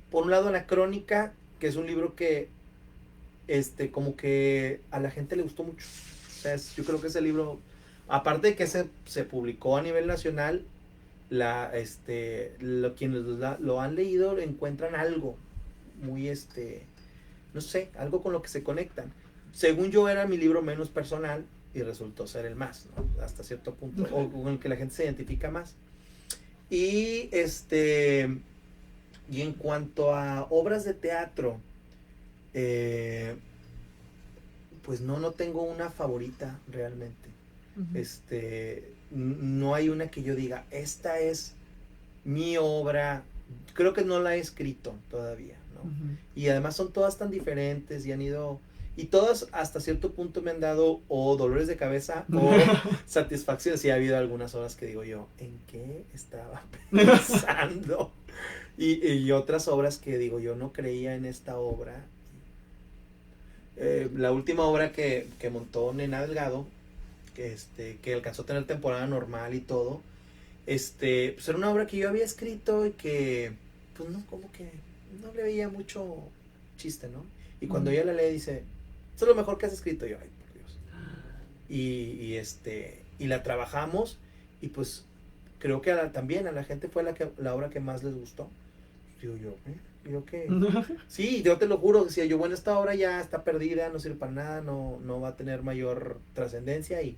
Por un lado, La Crónica, que es un libro que como que a la gente le gustó mucho. O sea, yo creo que ese libro, aparte de que se publicó a nivel nacional, quienes lo han leído encuentran algo muy, no sé, algo con lo que se conectan. Según yo era mi libro menos personal y resultó ser el más, ¿no? Hasta cierto punto, o con el que la gente se identifica más. Y y en cuanto a obras de teatro, Eh, pues no tengo una favorita realmente. No hay una que yo diga, esta es mi obra. Creo que no la he escrito todavía, ¿no? Y además son todas tan diferentes y han ido, y todas hasta cierto punto me han dado o dolores de cabeza o satisfacciones. Y ha habido algunas horas que digo yo, ¿en qué estaba pensando? Y otras obras que digo yo no creía en esta obra. La última obra que montó Nena Delgado, que alcanzó a tener temporada normal y todo, pues era una obra que yo había escrito y que, pues no, como que no le veía mucho chiste, ¿no? Y cuando ella la lee dice, esto es lo mejor que has escrito. Yo, ay, por Dios. Y la trabajamos y pues creo que también a la gente fue la obra que más les gustó. Digo yo, Digo que sí, yo te lo juro, decía yo, bueno, esta obra ya está perdida, no sirve para nada, no va a tener mayor trascendencia y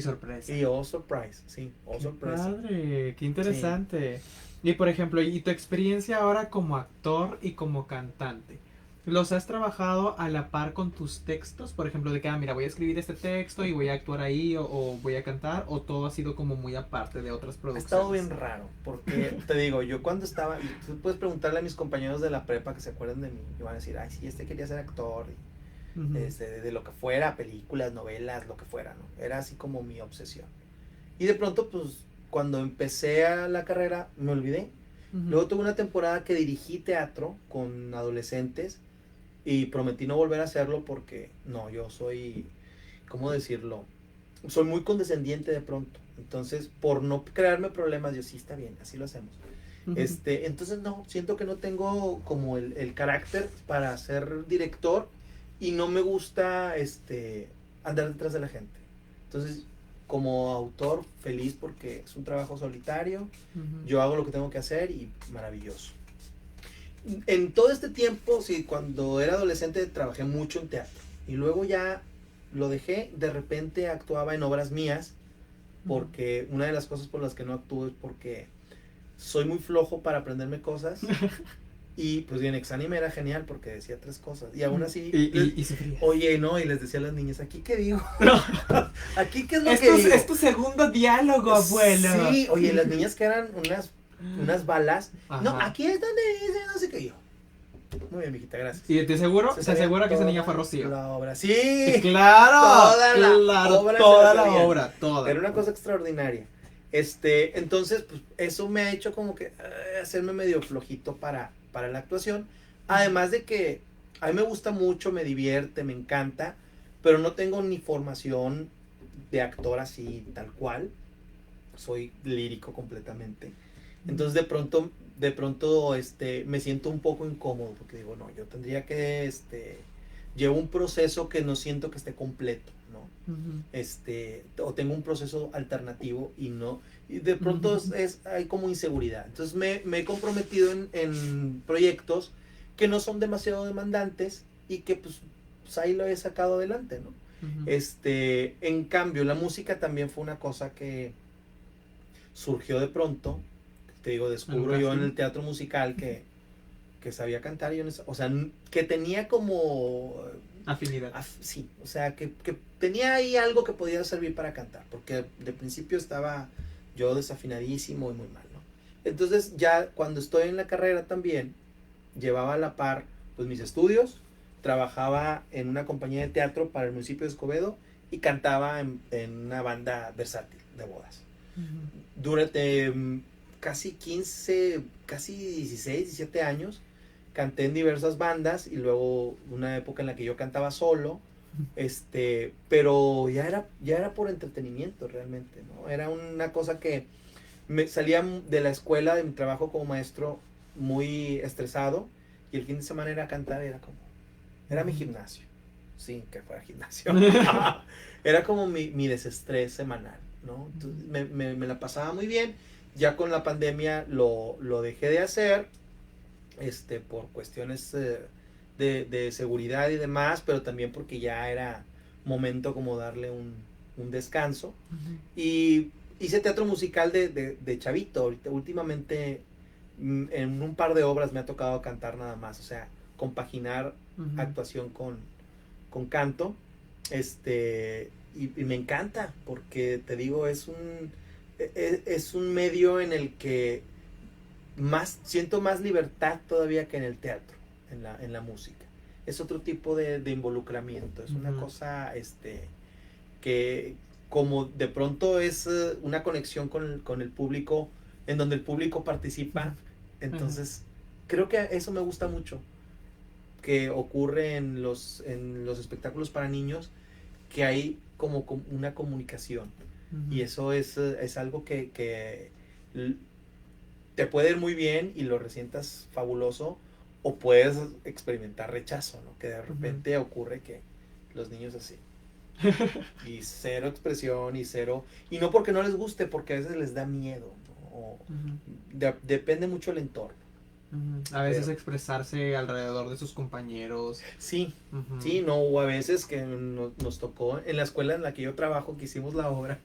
sorpresa. y oh surprise, sí, oh Qué sorpresa. padre, qué interesante. Y por ejemplo, y tu experiencia ahora como actor y como cantante, ¿los has trabajado a la par con tus textos? Por ejemplo, de que, mira, voy a escribir este texto y voy a actuar ahí o voy a cantar, o todo ha sido como muy aparte de otras Ha producciones. estado bien raro, porque te digo, yo cuando estaba, y tú puedes preguntarle a mis compañeros de la prepa que se acuerdan de mí, y van a decir, ay, sí, quería ser actor, de lo que fuera, películas, novelas, lo que fuera, ¿no? Era así como mi obsesión. Y de pronto, pues, cuando empecé a la carrera, me olvidé. Luego tuve una temporada que dirigí teatro con adolescentes y prometí no volver a hacerlo porque, no, yo soy, ¿cómo decirlo? Soy muy condescendiente de pronto. Entonces, por no crearme problemas, yo sí, está bien, así lo hacemos. Entonces, no, siento que no tengo como el carácter para ser director y no me gusta andar detrás de la gente. Entonces, como autor, feliz porque es un trabajo solitario, yo hago lo que tengo que hacer y maravilloso. En todo este tiempo, sí, cuando era adolescente trabajé mucho en teatro y luego ya lo dejé, de repente actuaba en obras mías porque una de las cosas por las que no actúo es porque soy muy flojo para aprenderme cosas. Y pues bien, Exánime era genial porque decía 3 cosas. Y aún así. Y sufría. Oye, no, y les decía a las niñas, ¿aquí qué digo? ¿Aquí qué es lo Es que digo? Es tu segundo diálogo, abuelo. Sí, oye, las niñas que eran unas balas. Ajá. No, aquí es donde dice, no sé qué yo. Muy bien, mijita, gracias. ¿Y te aseguro? Se ¿Se asegura que esa sabía niña fue toda Rocío? La obra, sí. ¡Claro! Toda la obra se toda la la sabían. obra, toda. Era una cosa extraordinaria. Entonces, pues, eso me ha hecho como que hacerme medio flojito para la actuación. Además de que a mí me gusta mucho, me divierte, me encanta, pero no tengo ni formación de actor así tal cual. Soy lírico completamente. Entonces de pronto me siento un poco incómodo porque digo, no, yo tendría que llevo un proceso que no siento que esté completo, ¿no? O tengo un proceso alternativo y de pronto hay como inseguridad. Entonces me he comprometido en proyectos que no son demasiado demandantes y que pues ahí lo he sacado adelante, ¿no? En cambio, la música también fue una cosa que surgió de pronto. Te digo, descubro yo en el teatro musical que sabía cantar, o sea, que tenía como afinidad. Sí, o sea, que tenía ahí algo que podía servir para cantar, porque de principio estaba yo desafinadísimo y muy mal, ¿no? Entonces ya cuando estoy en la carrera también, llevaba a la par pues mis estudios, trabajaba en una compañía de teatro para el municipio de Escobedo y cantaba en una banda versátil de bodas. Durante casi 15, casi 16, 17 años, canté en diversas bandas y luego una época en la que yo cantaba solo, pero ya era por entretenimiento realmente, ¿no? Era una cosa que me salía de la escuela, de mi trabajo como maestro, muy estresado y el fin de semana era cantar, era mi gimnasio, sí, que fuera gimnasio. Era como mi desestrés semanal, ¿no? Entonces, me la pasaba muy bien. Ya con la pandemia lo dejé de hacer, por cuestiones de seguridad y demás, pero también porque ya era momento como darle un descanso. Y hice teatro musical de chavito. Ahorita, últimamente, en un par de obras me ha tocado cantar nada más, o sea, compaginar Ujú. actuación con canto, y me encanta, porque te digo, es un medio en el que siento más libertad todavía que en el teatro, en la música. Es otro tipo de involucramiento, es una Ujú. cosa, que como de pronto es una conexión con el público, en donde el público participa, entonces creo que eso me gusta mucho, que ocurre en los espectáculos para niños, que hay como una comunicación, Ujú. y eso es algo que te puede ir muy bien y lo resientas fabuloso, o puedes experimentar rechazo, ¿no? Que de repente ocurre que los niños así, y cero expresión y cero, y no porque no les guste, porque a veces les da miedo, ¿no? Ujú. Depende mucho el entorno. Ujú. A veces expresarse alrededor de sus compañeros. Sí, Ujú. sí, no, o a veces que nos tocó en la escuela en la que yo trabajo, que hicimos la obra,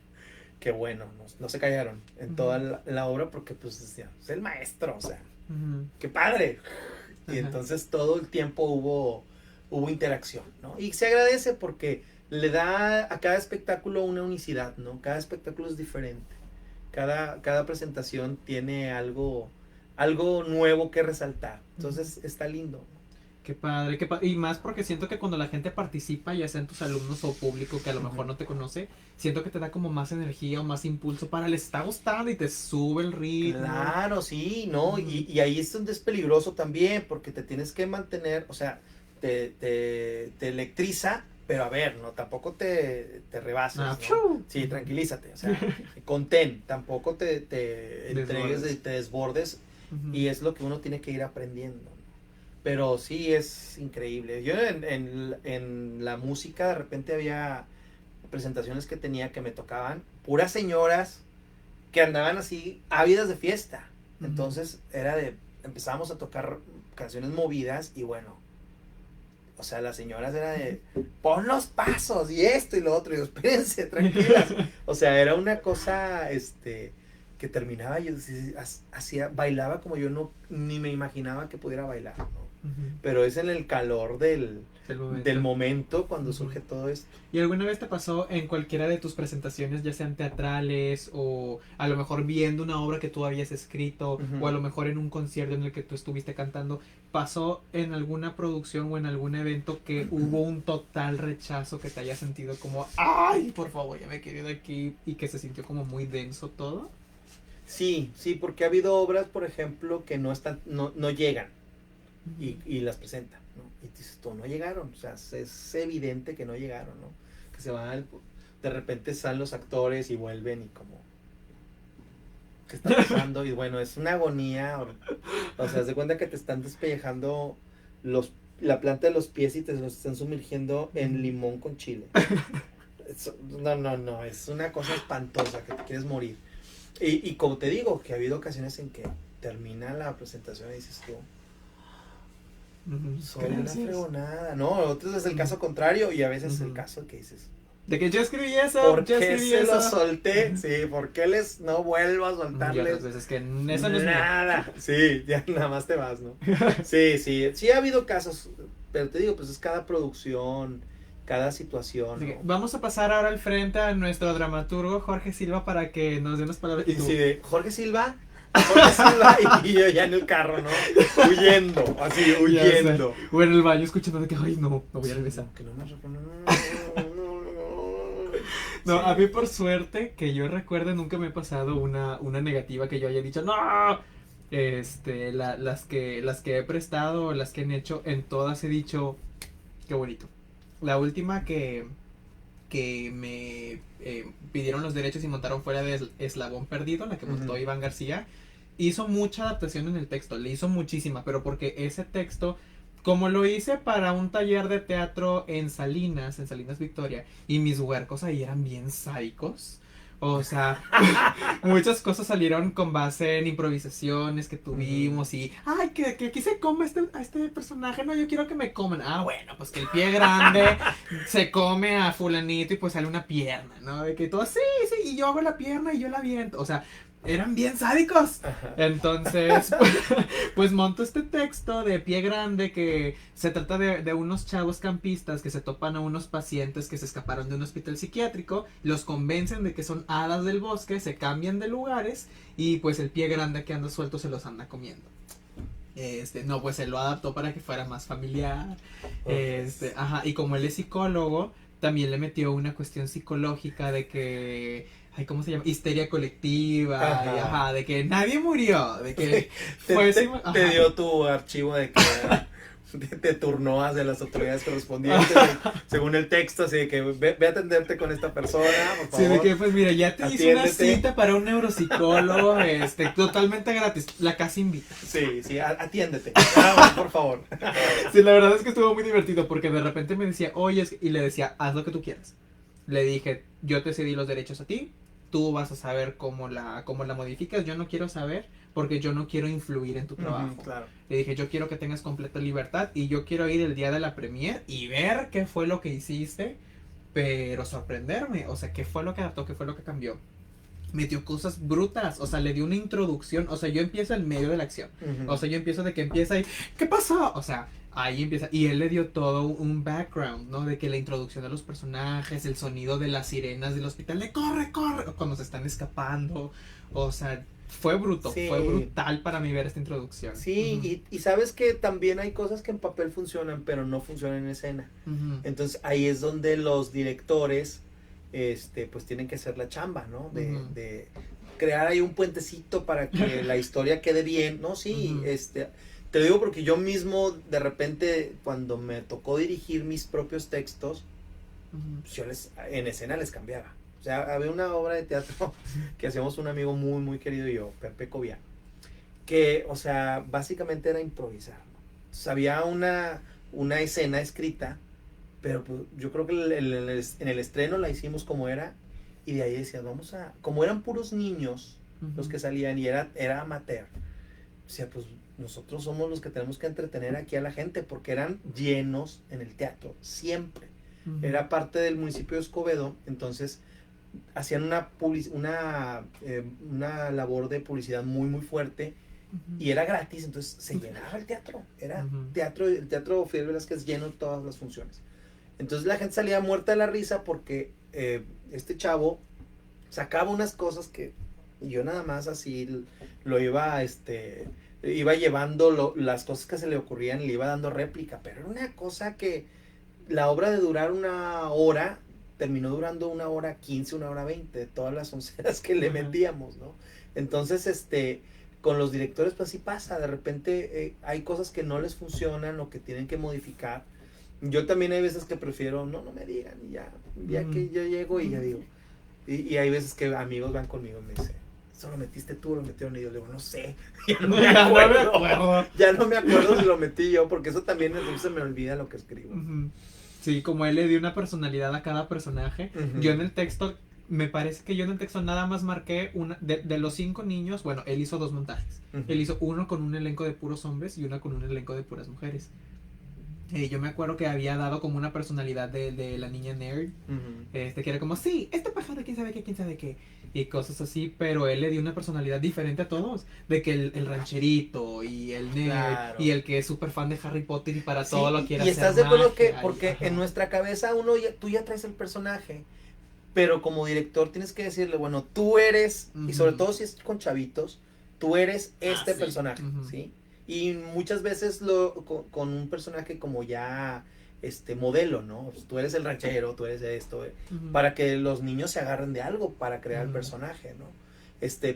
que bueno, no se callaron en toda la obra, porque pues decían, es el maestro, o sea, Ujú. qué padre. Y Ajá. entonces todo el tiempo hubo interacción, ¿no? Y se agradece porque le da a cada espectáculo una unicidad, ¿no? Cada espectáculo es diferente. Cada presentación tiene algo nuevo que resaltar. Entonces está lindo. Qué padre, y más porque siento que cuando la gente participa, ya sean tus alumnos o público que a lo mejor no te conoce, siento que te da como más energía o más impulso para les está gustando y te sube el ritmo. Claro, sí, ¿no? Ujú. Y ahí es donde es peligroso también, porque te tienes que mantener, o sea, te electriza, pero a ver, no, tampoco te rebases, Ah, ¿no? ¡piu! Sí, Ujú. tranquilízate, o sea, contén, tampoco te entregues Desbordes. y te desbordes, Ujú. y es lo que uno tiene que ir aprendiendo, ¿no? Pero sí es increíble. Yo en la música de repente había presentaciones que tenía que me tocaban puras señoras que andaban así ávidas de fiesta. Ujú. Entonces empezábamos a tocar canciones movidas y bueno, o sea, las señoras era de, pon los pasos y esto y lo otro, y yo, espérense, tranquilas. O sea, era una cosa, que terminaba, yo bailaba como yo ni me imaginaba que pudiera bailar, ¿no? Ujú. Pero es en el calor del El momento. momento cuando Ujú. surge todo esto. ¿Y alguna vez te pasó en cualquiera de tus presentaciones, ya sean teatrales o a lo mejor viendo una obra que tú habías escrito Ujú. o a lo mejor en un concierto en el que tú estuviste cantando, pasó en alguna producción o en algún evento que hubo un total rechazo que te haya sentido como, ay, por favor, ya me quiero ir de aquí y que se sintió como muy denso todo? Sí, sí, porque ha habido obras, por ejemplo, que no llegan y las presentan, ¿no? Y dices tú, no llegaron, o sea, es evidente que no llegaron, ¿no? Que se van, de repente salen los actores y vuelven y como, ¿qué está pasando? Y bueno, es una agonía, o sea, haz de cuenta que te están despellejando la planta de los pies y te los están sumergiendo en limón con chile. No, es una cosa espantosa que te quieres morir. Y como te digo, que ha habido ocasiones en que termina la presentación y dices tú, Ujú. soy una Gracias. fregonada. No, otros es el caso contrario y a veces es el caso que dices, De que yo escribí eso, ¿por yo qué escribí se eso. lo solté? Sí, ¿por qué no vuelvo a Y otras soltarles veces que eso no es mío. nada? Sí, ya nada más te vas, ¿no? Sí ha habido casos, pero te digo, pues es cada producción, cada situación, ¿no? Vamos a pasar ahora al frente a nuestro dramaturgo Jorge Silva para que nos dé unas palabras. Y sí, de Jorge Silva, y yo ya en el carro, ¿no? Huyendo, así, Ya sé. huyendo. O en el baño escuchando de que, ay, no, me voy a regresar. Que no me No, Sí. a mí por suerte, que yo recuerde, nunca me ha pasado una negativa que yo haya dicho, no. Las que he prestado, las que han hecho, en todas he dicho, qué bonito. La última que me pidieron los derechos y montaron fuera de Eslabón Perdido, la que montó Ujú. Iván García, hizo mucha adaptación en el texto, le hizo muchísima, pero porque ese texto, como lo hice para un taller de teatro en Salinas Victoria, y mis huercos ahí eran bien sádicos. O sea, muchas cosas salieron con base en improvisaciones que tuvimos y, ay, que aquí se come a este personaje, no, yo quiero que me coman. Ah, bueno, pues que el pie grande se come a fulanito y pues sale una pierna, ¿no? De que todo, sí, y yo hago la pierna y yo la aviento. O sea, eran bien sádicos. Ajá. Entonces, pues monto este texto de Pie Grande que se trata de unos chavos campistas que se topan a unos pacientes que se escaparon de un hospital psiquiátrico, los convencen de que son hadas del bosque, se cambian de lugares y pues el Pie Grande que anda suelto se los anda comiendo. No, pues él lo adaptó para que fuera más familiar. Ajá, y como él es psicólogo, también le metió una cuestión psicológica de que, ay, ¿cómo se llama? Histeria colectiva, Ajá. y, ajá, de que nadie murió, de que Te, fue te- ajá. te dio tu archivo de que te turnó hacia las autoridades correspondientes según el texto, así de que ve a atenderte con esta persona, por Sí, favor. de que pues mira, ya te hice una Atiéndete. cita para un neuropsicólogo, totalmente gratis, la casa invita. Sí, atiéndete. Ah, por favor. Sí, la verdad es que estuvo muy divertido porque de repente me decía, oye, y le decía, haz lo que tú quieras. Le dije, yo te cedí los derechos a ti, tú vas a saber cómo la modificas, yo no quiero saber porque yo no quiero influir en tu trabajo. Claro. Le dije, yo quiero que tengas completa libertad y yo quiero ir el día de la premier y ver qué fue lo que hiciste, pero sorprenderme, o sea, qué fue lo que adaptó, qué fue lo que cambió. Metió cosas brutas, o sea, le dio una introducción, o sea, yo empiezo en medio de la acción. O sea, yo empiezo de que empieza y, ¿qué pasó? O sea, ahí empieza, y él le dio todo un background, ¿no? De que la introducción de los personajes, el sonido de las sirenas del hospital, de corre, corre, cuando se están escapando, o sea, fue bruto, Sí. fue brutal para mí ver esta introducción. Sí, y sabes que también hay cosas que en papel funcionan, pero no funcionan en escena. Ujú. Entonces ahí es donde los directores, pues tienen que hacer la chamba, ¿no? Ujú. De crear ahí un puentecito para que la historia quede bien, ¿no? Sí, Ujú. te lo digo porque yo mismo, de repente, cuando me tocó dirigir mis propios textos, Ujú. pues yo en escena les cambiaba. O sea, había una obra de teatro que hacíamos un amigo muy, muy querido y yo, Pepe Cobian, que, o sea, básicamente era improvisar, ¿no? Entonces, había una escena escrita, pero pues, yo creo que en el estreno la hicimos como era, y de ahí decías, como eran puros niños los que salían y era amateur, o sea, pues nosotros somos los que tenemos que entretener aquí a la gente, porque eran llenos en el teatro, siempre. Ujú. Era parte del municipio de Escobedo, entonces hacían una labor de publicidad muy, muy fuerte, Ujú. y era gratis, entonces se llenaba el teatro. Era Ujú. el teatro Fidel Velázquez lleno todas las funciones. Entonces la gente salía muerta de la risa porque este chavo sacaba unas cosas que yo nada más así lo iba, iba llevando las cosas que se le ocurrían y le iba dando réplica, pero era una cosa que la obra de durar 1 hora terminó durando 1 hora 15, 1 hora 20, de todas las onceras que le Ajá. metíamos, ¿no? Entonces, con los directores pues así pasa, de repente hay cosas que no les funcionan o que tienen que modificar. Yo también hay veces que prefiero, no me digan, y ya que yo llego y ya digo. Y hay veces que amigos van conmigo y me dicen, ¿eso lo metiste tú o lo metieron ellos? Le digo, no sé, ya no me Ya no me acuerdo. acuerdo. Ya no me acuerdo si lo metí yo, porque eso también entonces se me olvida lo que escribo. Ujú. Sí, como él le dio una personalidad a cada personaje. Ujú. Yo en el texto, me parece que yo en el texto nada más marqué de los 5 niños, bueno, él hizo 2 montajes. Ujú. Él hizo uno con un elenco de puros hombres y uno con un elenco de puras mujeres. Yo me acuerdo que había dado como una personalidad de la niña nerd, Ujú. que era como, sí, este pájaro, quién sabe qué, y cosas así, pero él le dio una personalidad diferente a todos, de que el rancherito, y el nerd, Claro. y el que es súper fan de Harry Potter y para Sí, todo lo quiere y hacer estás de acuerdo que, magia, porque ajá. en nuestra cabeza tú ya traes el personaje, pero como director tienes que decirle, bueno, tú eres, y sobre Ujú. todo si es con chavitos, tú eres este sí. personaje, Ujú. ¿sí? Y muchas veces con un personaje como ya, modelo, ¿no? Pues tú eres el ranchero, tú eres esto, Ujú. para que los niños se agarren de algo para crear el Ujú. personaje, ¿no?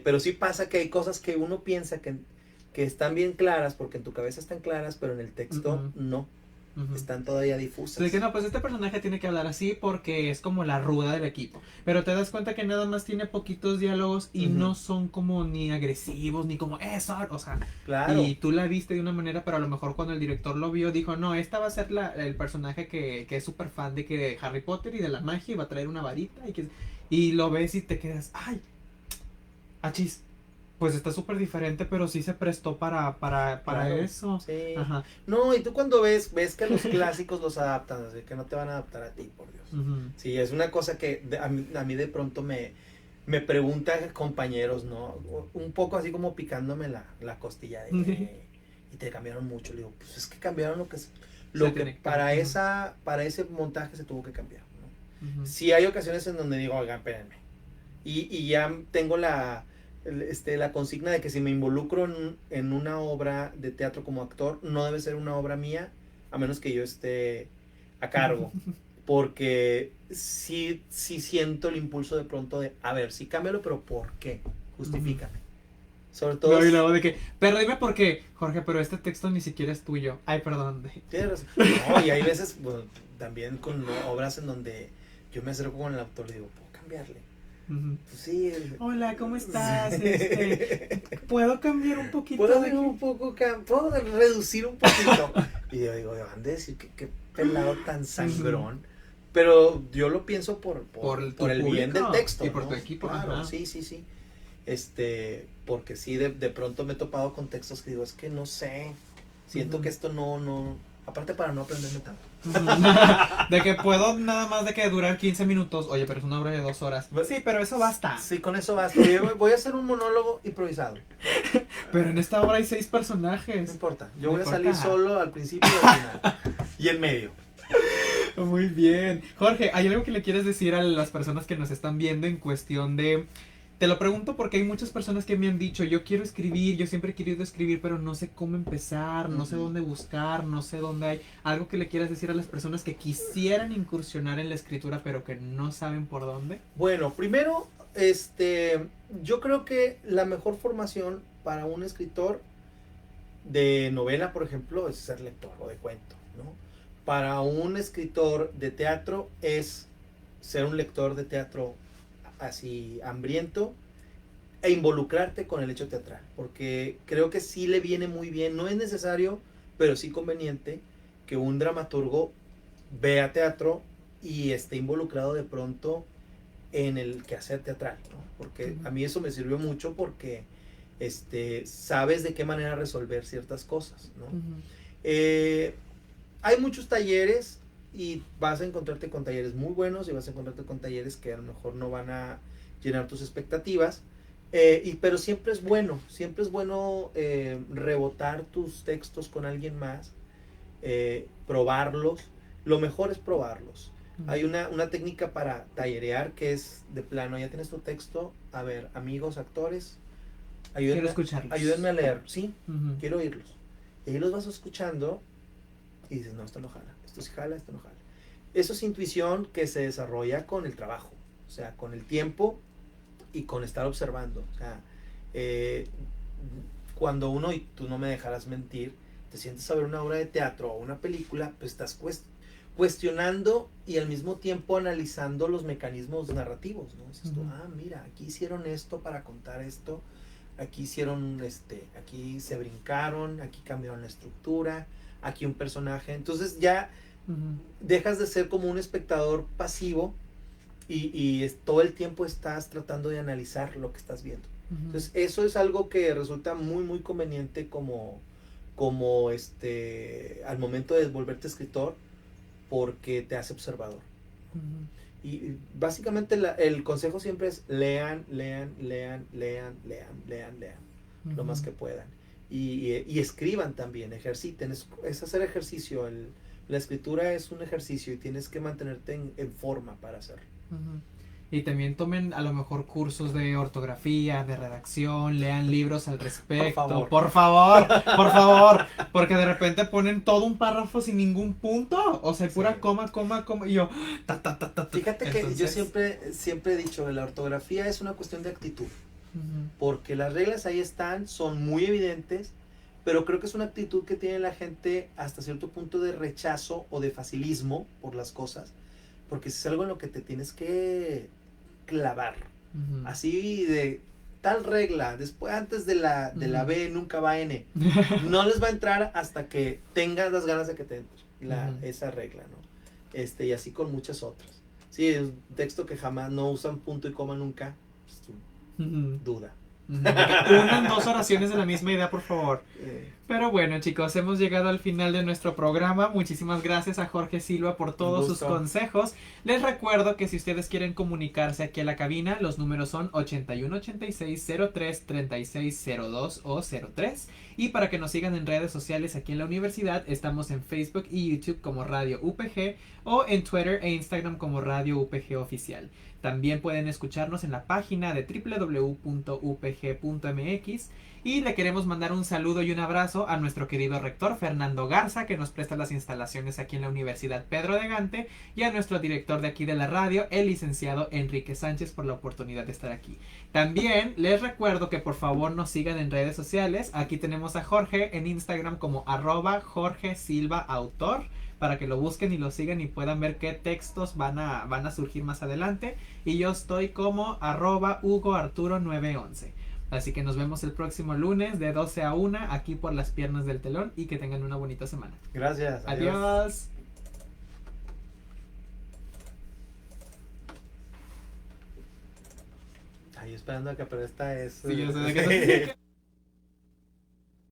Pero sí pasa que hay cosas que uno piensa que están bien claras, porque en tu cabeza están claras, pero en el texto Ujú. no, Ujú. están todavía difusas. De que no, pues este personaje tiene que hablar así porque es como la ruda del equipo. Pero te das cuenta que nada más tiene poquitos diálogos y Ujú. no son como ni agresivos, ni como eso, o sea. Claro. Y tú la viste de una manera, pero a lo mejor cuando el director lo vio, dijo, no, esta va a ser el personaje que es súper fan de Harry Potter y de la magia y va a traer una varita. Y lo ves y te quedas, ay, achis. Pues está súper diferente, pero sí se prestó para Claro. eso. Sí. Ajá. No, y tú cuando ves que los clásicos los adaptan, así que no te van a adaptar a ti, por Dios. Ujú. Sí, es una cosa que a mí de pronto me me preguntan compañeros, ¿no? Un poco así como picándome la costilla y te cambiaron mucho. Le digo, pues es que cambiaron lo que tiene que para cambiar. para ese montaje se tuvo que cambiar, ¿no? Ujú. Sí hay ocasiones en donde digo, oigan, espérenme. Y ya tengo la consigna de que si me involucro en una obra de teatro como actor, no debe ser una obra mía, a menos que yo esté a cargo. Porque sí siento el impulso de pronto de, a ver, sí cámbialo, pero ¿por qué? Justifícame. Sobre todo... No, y luego de que, pero dime por qué, Jorge, pero este texto ni siquiera es tuyo. Ay, perdón. Tienes razón. No, y hay veces, bueno, también con obras en donde yo me acerco con el autor y digo, ¿puedo cambiarle? Ujú. Pues sí. Hola, ¿cómo estás? Sí. ¿Puedo cambiar un poquito ¿Puedo, de aquí? puedo reducir un poquito? Y yo digo, van de decir que qué pelado tan sangrón. Pero yo lo pienso por tu el bien del público texto. y por ¿no? tu equipo, Claro, ajá. sí. Porque sí, de pronto me he topado con textos que digo, es que no sé. Siento Ujú. que esto no. Aparte para no aprenderme tanto. De que puedo nada más de que durar 15 minutos. Oye, pero es una obra de 2 horas. Sí, pero eso basta. Sí, con eso basta. Voy a hacer un monólogo improvisado. Pero en esta obra hay 6 No personajes. importa. Yo No voy a salir importa. solo al principio y al final. Y en medio. Muy bien. Jorge, ¿hay algo que le quieres decir a las personas que nos están viendo en cuestión de... Te lo pregunto porque hay muchas personas que me han dicho, yo quiero escribir, yo siempre he querido escribir, pero no sé cómo empezar, no sé Ujú. dónde buscar, no sé dónde hay. Algo que le quieras decir a las personas que quisieran incursionar en la escritura, pero que no saben por dónde. Bueno, primero, yo creo que la mejor formación para un escritor de novela, por ejemplo, es ser lector o de cuento, ¿no? Para un escritor de teatro es ser un lector de teatro así hambriento e involucrarte con el hecho teatral, porque creo que sí le viene muy bien, no es necesario, pero sí conveniente que un dramaturgo vea teatro y esté involucrado de pronto en el quehacer teatral, ¿no? Porque a mí eso me sirvió mucho porque sabes de qué manera resolver ciertas cosas, ¿no? Hay muchos talleres y vas a encontrarte con talleres muy buenos y vas a encontrarte con talleres que a lo mejor no van a llenar tus expectativas, pero siempre es bueno rebotar tus textos con alguien más, probarlos. Lo mejor es probarlos. Hay una técnica para tallerear que es de plano, ya tienes tu texto, a ver, amigos, actores, Quiero escucharlos. ayúdenme a leer, sí, Ujú. quiero oírlos. Y ahí los vas escuchando y dices, no, esto no jala, esto sí jala, esto no jala. Eso es intuición que se desarrolla con el trabajo, o sea, con el tiempo y con estar observando. O sea, cuando uno, y tú no me dejarás mentir, te sientes a ver una obra de teatro o una película, pues estás cuestionando y al mismo tiempo analizando los mecanismos narrativos, ¿no? Dices tú, mira, aquí hicieron esto para contar esto, aquí hicieron aquí se brincaron, aquí cambiaron la estructura, aquí un personaje. Entonces ya dejas de ser como un espectador pasivo y todo el tiempo estás tratando de analizar lo que estás viendo. Entonces eso es algo que resulta muy muy conveniente como al momento de volverte escritor, porque te hace observador. Y básicamente el consejo siempre es lean lo más que puedan. Y escriban también, ejerciten, es hacer ejercicio. La escritura es un ejercicio y tienes que mantenerte en forma para hacerlo. Y también tomen a lo mejor cursos de ortografía, de redacción, lean libros al respecto. Por favor, porque de repente ponen todo un párrafo sin ningún punto, o sea, pura coma, y yo, Fíjate que yo siempre he dicho que la ortografía es una cuestión de actitud, porque las reglas ahí están, son muy evidentes, pero creo que es una actitud que tiene la gente hasta cierto punto de rechazo o de facilismo por las cosas, porque es algo en lo que te tienes que clavar, así de tal regla, después antes de la B nunca va N, no les va a entrar hasta que tengas las ganas de que te entre esa regla, ¿no? Y así con muchas otras. Sí, es un texto que jamás no usan punto y coma nunca, pues, duda. Unan 2 oraciones de la misma idea, por favor. Pero bueno, chicos, hemos llegado al final de nuestro programa. Muchísimas gracias a Jorge Silva por todos sus consejos. Les recuerdo que si ustedes quieren comunicarse aquí a la cabina, los números son 81 86 03 36 02 o 03. Y para que nos sigan en redes sociales aquí en la universidad, estamos en Facebook y YouTube como Radio UPG o en Twitter e Instagram como Radio UPG Oficial. También pueden escucharnos en la página de www.upg.mx. Y le queremos mandar un saludo y un abrazo a nuestro querido rector Fernando Garza, que nos presta las instalaciones aquí en la Universidad Pedro de Gante, y a nuestro director de aquí de la radio, el licenciado Enrique Sánchez, por la oportunidad de estar aquí. También les recuerdo que por favor nos sigan en redes sociales. Aquí tenemos a Jorge en Instagram como @JorgeSilvaAutor, para que lo busquen y lo sigan y puedan ver qué textos van a surgir más adelante. Y yo estoy como @HugoArturo911. Así que nos vemos el próximo lunes de 12 a 1 aquí por las piernas del telón y que tengan una bonita semana. Gracias. Adiós. Ay, esperando a que, pero esta es... Sí, yo sé de qué